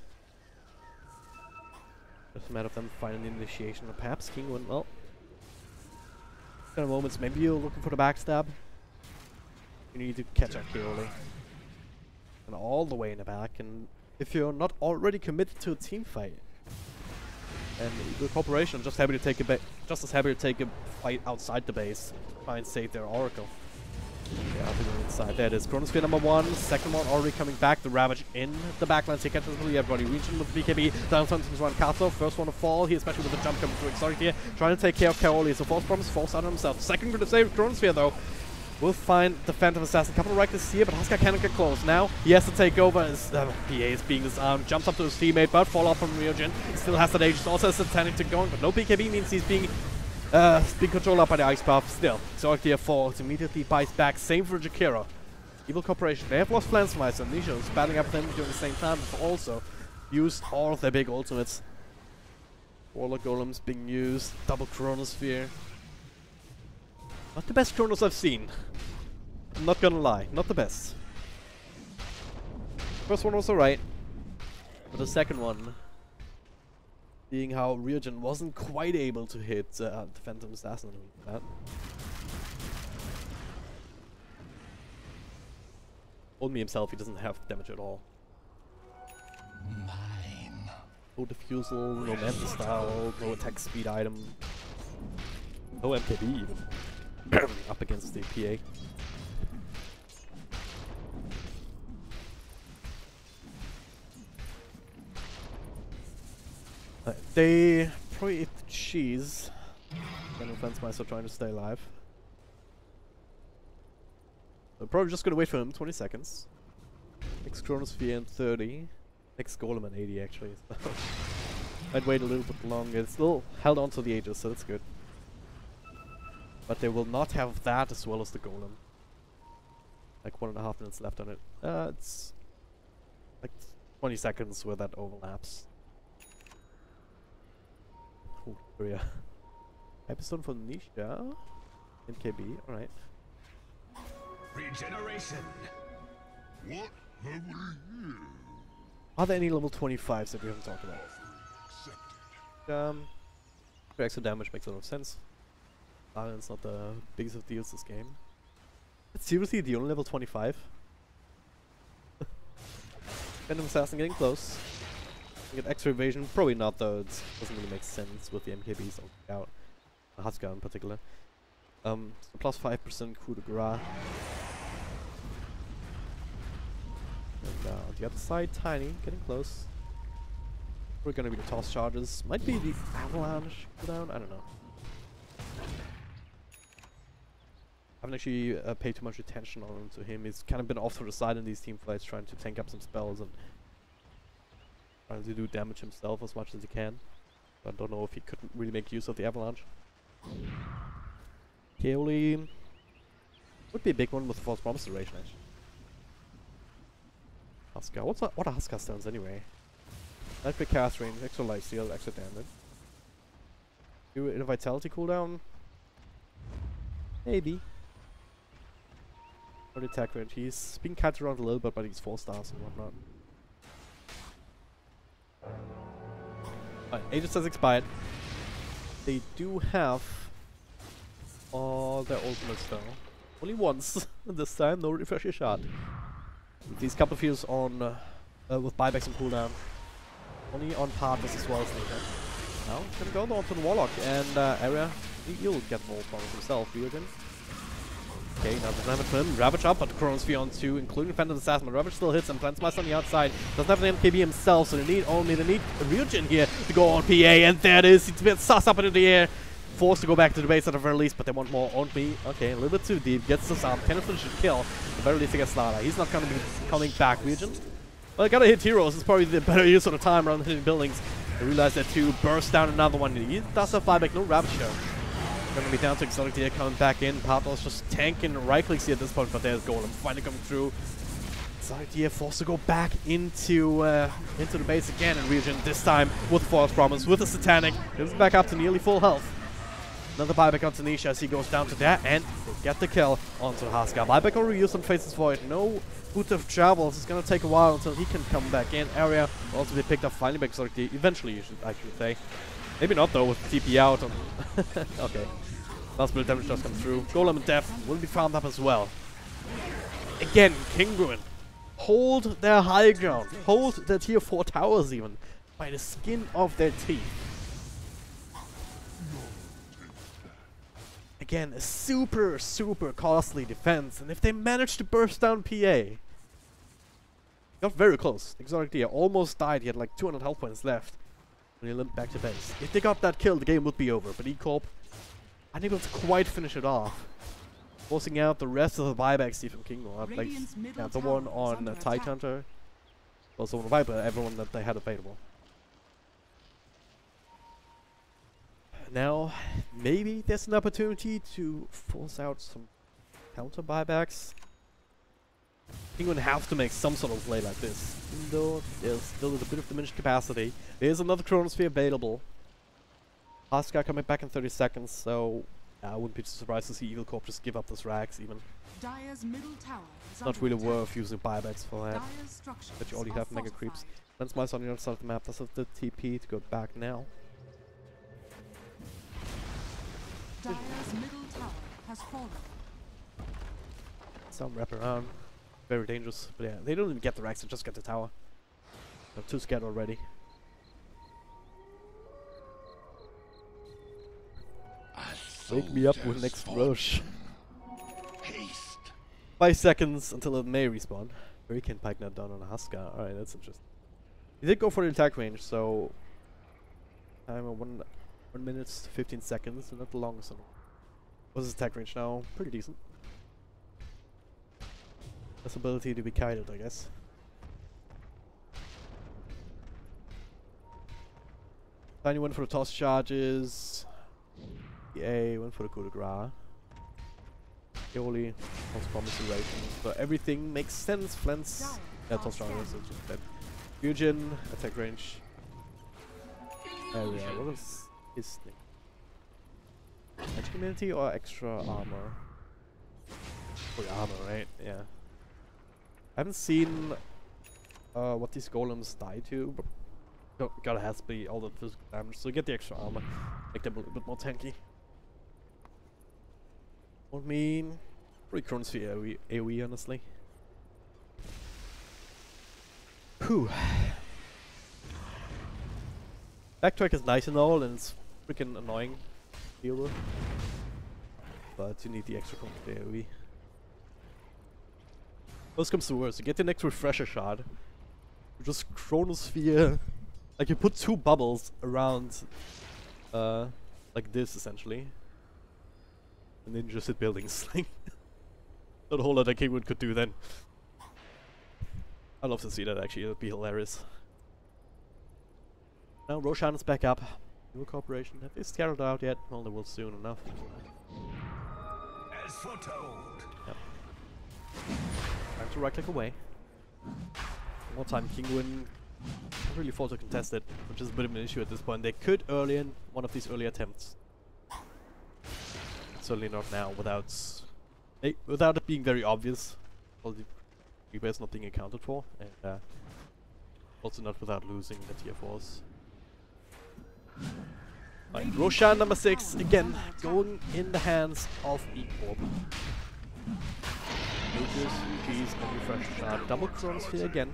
Just a matter of them finding the initiation, or perhaps Kinguin, well, kind of moments, maybe you're looking for the backstab. You need to catch out Keoli. And all the way in the back, and if you're not already committed to a team fight, and the corporation just happy to take just as happy to take a fight outside the base, try and save their Oracle. Yeah, I'll go inside. There it is. Chronosphere number 1. Second one already coming back. The Ravage in the backline. Take catches everybody. Region with BKB. Down something's run Castle. First one to fall here, especially with the jump coming through Exotic here. Trying to take care of Kaoli. So false promise, false out on himself. Second going to save Chronosphere though. Will find the Phantom Assassin. Couple of Rikers here, but Huskar cannot get close. Now he has to take over as PA is being disarmed. Jumps up to his teammate, but fall off from Ryojin. Still has that Aegis. Also has Satanic to going, but no BKB means he's being controlled up by the Ice Buff. Still, Exotic Deer falls, immediately bites back. Same for Jakiro. Evil Corporation. They have lost Flansmeister and Nishos battling up with them during the same time, but also used all of their big ultimates. Warlock Golems being used, double Chronosphere. Not the best Chronos I've seen. I'm not gonna lie, not the best. First one was alright, but the second one, being how Ryujin wasn't quite able to hit the Phantom Assassin with that. Only himself, he doesn't have damage at all. Mine. No defusal, no Manta style, no attack speed item. No MKB even. Up against the PA. They probably ate the cheese. Then Fence Mice are trying to stay alive. They're probably just gonna wait for him 20 seconds. Next Chronosphere in 30. Next Golem in 80 actually. Might wait a little bit longer. It's still held on to the Aegis, so that's good. But they will not have that as well as the Golem. Like 1.5 minutes left on it. It's like 20 seconds where that overlaps. Oh, yeah. Hyperstone for Nisha. MKB, alright. Regeneration. What have we here? Are there any level 25s that we haven't talked about? Extra damage makes a lot of sense. It's not the biggest of deals this game. It's seriously the only level 25? Phantom Assassin getting close. Get extra evasion, probably not though, it doesn't really make sense with the MKBs out. Huska in particular. So plus 5% coup de grace. And on the other side, Tiny, getting close. We're gonna be the toss charges. Might be the avalanche cooldown, I don't know. I haven't actually paid too much attention to him. He's kind of been off to the side in these team fights, trying to tank up some spells and trying to do damage himself as much as he can. I don't know if he could really make use of the avalanche. Kaoli would be a big one with false promise duration actually. Huska. What are Huska stones anyway? Nightbreak cast range, extra life steal, extra damage. Do a vitality cooldown? Maybe. Or the attack range. He's being cut around a little bit, but he's 4 stars and whatnot. Alright, Aegis has expired. They do have all their ultimates though. Only once this time, no refresher shot. These couple of heals on with buybacks and cooldown. Only on partners as well as later. Now he's gonna go on to the Warlock and area. He'll get more problems himself, Ryujin. Okay, now doesn't have it for him. Ravage up, but Chronosphere on 2, including Phantom Assassin. But Ravage still hits him. Plant's on the outside. Doesn't have an MKB himself, so they need Ryujin here to go on PA, and there it is. He's a bit sus up into the air. Forced to go back to the base at the very least, but they want more on me. Okay, a little bit too deep. Gets this up. Can finish a kill. At the very least, he gets Slaughter. He's not gonna be coming back, Ryujin. Well, I gotta hit heroes. It's probably the better use of the time around hitting buildings. I realize that too. Burst down another one. He does have buyback. No Ravage here. Gonna be down to Exotic Deer coming back in. Pablo's just tanking right clicks here at this point, but there's Golem finally coming through. Exotic Deer forced to go back into the base again, and Ryujin this time with False Promise, with the Satanic. Goes back up to nearly full health. Another buyback on Tanisha as he goes down to that, and they get the kill onto Huska. Buyback already used on Faces Void. No boot of travels. It's gonna take a while until he can come back in. Area will also be picked up finally by Exotic Deer. Eventually, I should say. Maybe not though, with TP out on okay. Last bit of damage just come through. Golem and Death will be found up as well. Again, Kinguin. Hold their high ground. Hold their tier 4 towers even. By the skin of their teeth. Again, a super, super costly defense. And if they manage to burst down PA. Got very close. Exotic Deer almost died. He had like 200 health points left. When he limped back to base. If they got that kill, the game would be over. But Corp unable to quite finish it off. Forcing out the rest of the buybacks from Kinguin. Like, yeah, the one on Tide Hunter. Also on Viper, everyone that they had available. Now, maybe there's an opportunity to force out some counter buybacks. Kinguin have to make some sort of play like this. Even though there's still a bit of diminished capacity. There's another Chronosphere available. Huskar coming back in 30 seconds, so I wouldn't be too surprised to see Evil Corp just give up this rags even. Dire's middle tower is Not under really attack. worth using buybacks for that. Dire's structures But you already are have mega creeps. fortified. Lens Mice on the other side of the map, does have the TP to go back now. Dire's middle tower has fallen. Some wrap around. Very dangerous. But yeah, they don't even get the rags, they just get the tower. They're too scared already. Wake me up with next rush. Haste. 5 seconds until it may respawn. Hurricane Pike not down on a Huskar. Alright, that's interesting. He did go for the attack range, so time of 1 minute 15 seconds, so not the longest one. What's his attack range now? Pretty decent. This ability to be kited, I guess. Tiny went for the toss charges. EA went for the coup de grace. Purely toss commiserations, but everything makes sense. Flens, toss charges, so just that. Fusion, attack range. Oh yeah, what was his thing? Magic immunity or extra armor? Oh, armor, right? Yeah. I haven't seen what these golems die to, but gotta has to be all the physical damage, so get the extra armor. Make them a little bit more tanky. Won't mean pretty Chronosphere AoE, honestly. Whew. Backtrack is nice and all, and it's freaking annoying to deal with. But you need the extra Chronosphere AoE. Worst comes to worst, you get the next refresher shot. You just Chronosphere. Like you put 2 bubbles around like this essentially. And then just hit buildings. Like not a whole lot that Kinguin could do then. I'd love to see that actually, it would be hilarious. Now Roshan is back up. New Corporation. Have they scattered out yet? Well, they will soon enough. As foretold. Yep. Time to right click away. One more time, Kinguin can't really afford to contest it, which is a bit of an issue at this point. They could early in one of these early attempts. Certainly not now, without it being very obvious. Well, the rebase not being accounted for, and also not without losing the tier 4s. Right, Roshan number 6 again going in the hands of the Corp. Mages, UGs, and refresh shard. Double Chronosphere again.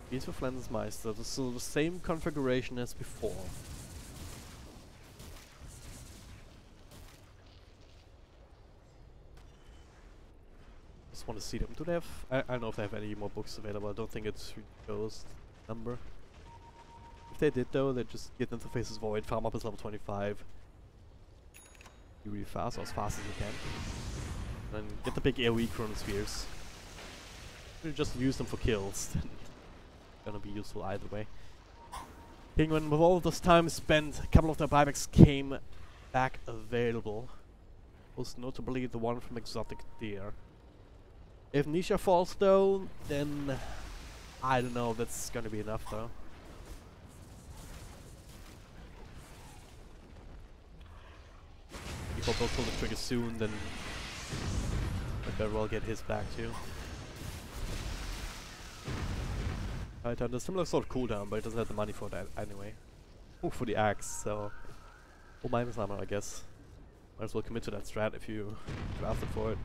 These for Flens Meister. This is the same configuration as before. Just want to see them. Do they have? I don't know if they have any more books available. I don't think it's Ghost number. If they did though, they just get Interfaces Void, farm up as level 25. Be really fast, or as fast as you can. And get the big AoE Chronospheres. You just use them for kills. Gonna be useful either way. Kinguin, with all of this time spent, a couple of their buybacks came back available. Most notably the one from Exotic Deer. If Nisha falls though, then I don't know, that's gonna be enough though. If I both pull the trigger soon, then I better well get his back too. Right, on a similar sort of cooldown, but it doesn't have the money for that anyway. Oh, for the axe, so... Oh, minus armor, I guess. Might as well commit to that strat if you drafted for it.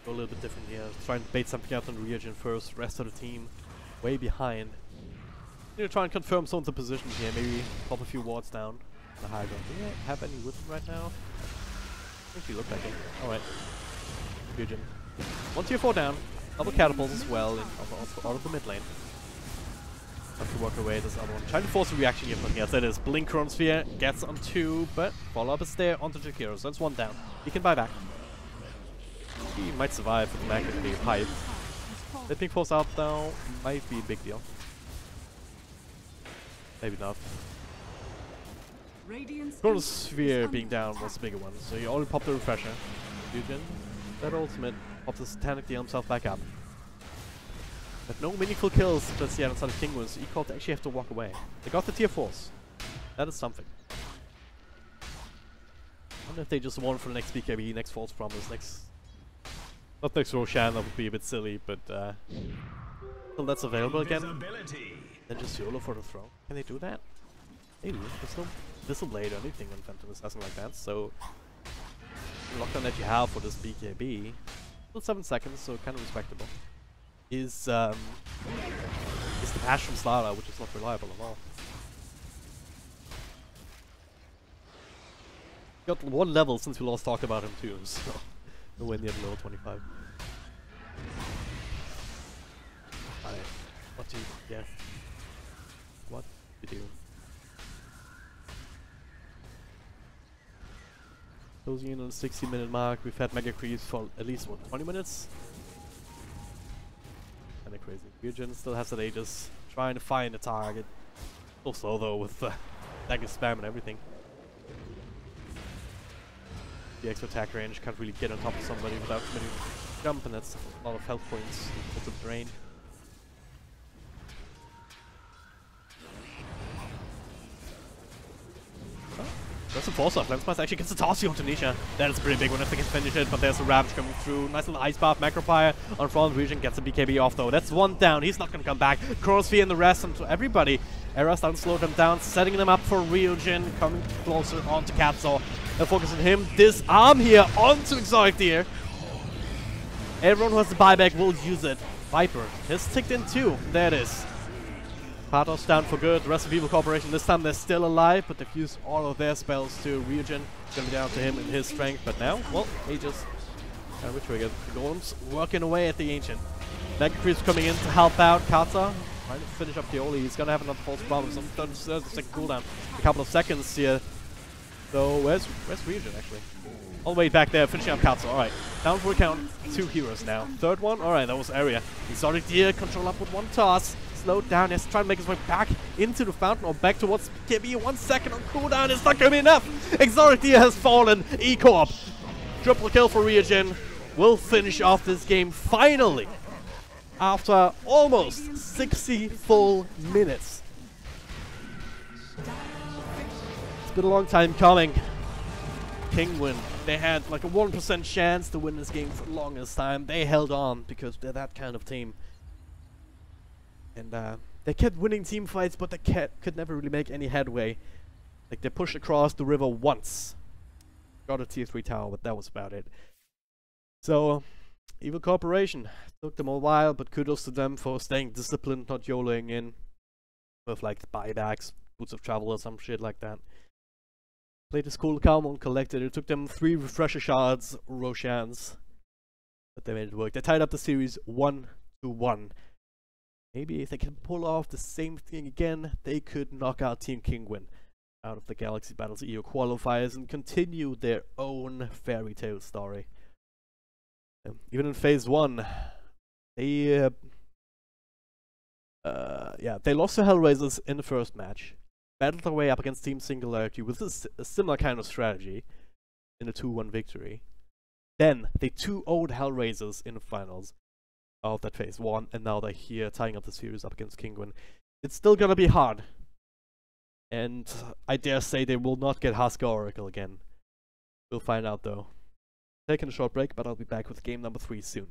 Go a little bit different here. Try and bait something out on Reagent first, rest of the team way behind. Need to try and confirm some of the positions here, maybe pop a few wards down. The high ground. Do you have any with them right now? I think you look like it. Alright. Fusion. 1 tier 4 down. Double catapults as well out of the mid lane. Have to walk away this other one. Trying to force a reaction here from here. That is Blink Chronosphere gets on 2, but follow up is there onto Jakiro, so that's 1 down. He can buy back. He might survive with the back of the pipe. That being forced out though might be a big deal. Maybe not. Radiant's Chronosphere being down was the bigger one, so you only pop the refresher. Eugen, that ultimate pops the Satanic Deal himself back up. But no meaningful kills just yet inside of Kinguin, so Corp actually have to walk away. They got the tier 4s. That is something. I wonder if they just won for the next BKB, next False Promise, next... Not next Roshan, that would be a bit silly, but until that's available again, then just YOLO for the throne. Can they do that? Maybe. There's no Thistle Blade or anything on Phantom Assassin like that, so... The lockdown that you have for this BKB, still 7 seconds, so kind of respectable, is the dash from Slara, which is not reliable at all. Got 1 level since we last talked about him too, so nowhere near the level 25. Alright, what do you... yeah. What do you do? Closing in on the 60-minute mark, we've had Mega Creeps for at least, what, 20 minutes? Kinda crazy. Eugen still has that Aegis, trying to find a target. So slow though, with dagger spam and everything. The extra attack range can't really get on top of somebody without committing a jump, and that's a lot of health points also drained. That's a force off. Lenspass actually gets a toss onto Nisha. That is a pretty big one if they can finish it, but there's a Ravage coming through. Nice little Ice Path. Macropire on front region gets a BKB off though. That's 1 down. He's not gonna come back. Chronosphere and the rest, and everybody. Era starting to slow them down, setting them up for Ryujin, coming closer onto Katso. They're focusing him. Disarm here onto Exotic Deer. Everyone who has the buyback will use it. Viper has ticked in too. There it is. Pathos down for good. The rest of Evil Corporation, this time they're still alive, but they've used all of their spells to Ryujin. It's gonna be down to him and his strength, but now, well, he just kind of triggered. The Golems working away at the Ancient. Mega Creeps coming in to help out. Kata trying to finish up the Oli. He's gonna have another false promise. Some 30-second cooldown. A couple of seconds here. So where's Ryujin actually? All the way back there, finishing up Katsu. Alright, down for a count. 2 heroes now. Third one, alright, that was Area. Exotic Deer, control up with 1 toss. Slowed down, he has to try to make his way back into the fountain or back towards KB. 1 second on cooldown, it's not gonna be enough! Exotic Deer has fallen. E-Corp. Triple kill for Ryujin. Will finish off this game finally. After almost 60 full minutes. It's been a long time coming. Kinguin, they had like a 1% chance to win this game for the longest time. They held on because they're that kind of team. And they kept winning team fights, but they could never really make any headway. Like, they pushed across the river once. Got a tier 3 tower, but that was about it. So, Evil Corporation. Took them a while, but kudos to them for staying disciplined, not YOLOing in. With like buybacks, Boots of Travel or some shit like that. Played this cool calm and collected. It took them 3 refresher shards, Roshans. But they made it work. They tied up the series 1-1. Maybe if they can pull off the same thing again, they could knock out Team Kinguin out of the Galaxy Battles EU qualifiers and continue their own fairy tale story. Even in Phase 1, they they lost to Hellraisers in the first match, battled their way up against Team Singularity with a similar kind of strategy in a 2-1 victory. Then they 2-0'd Hellraisers in the finals of that Phase 1, and now they're here tying up the series up against Kinguin. It's still gonna be hard, and I dare say they will not get Husker Oracle again. We'll find out though. Taking a short break, but I'll be back with game number 3 soon.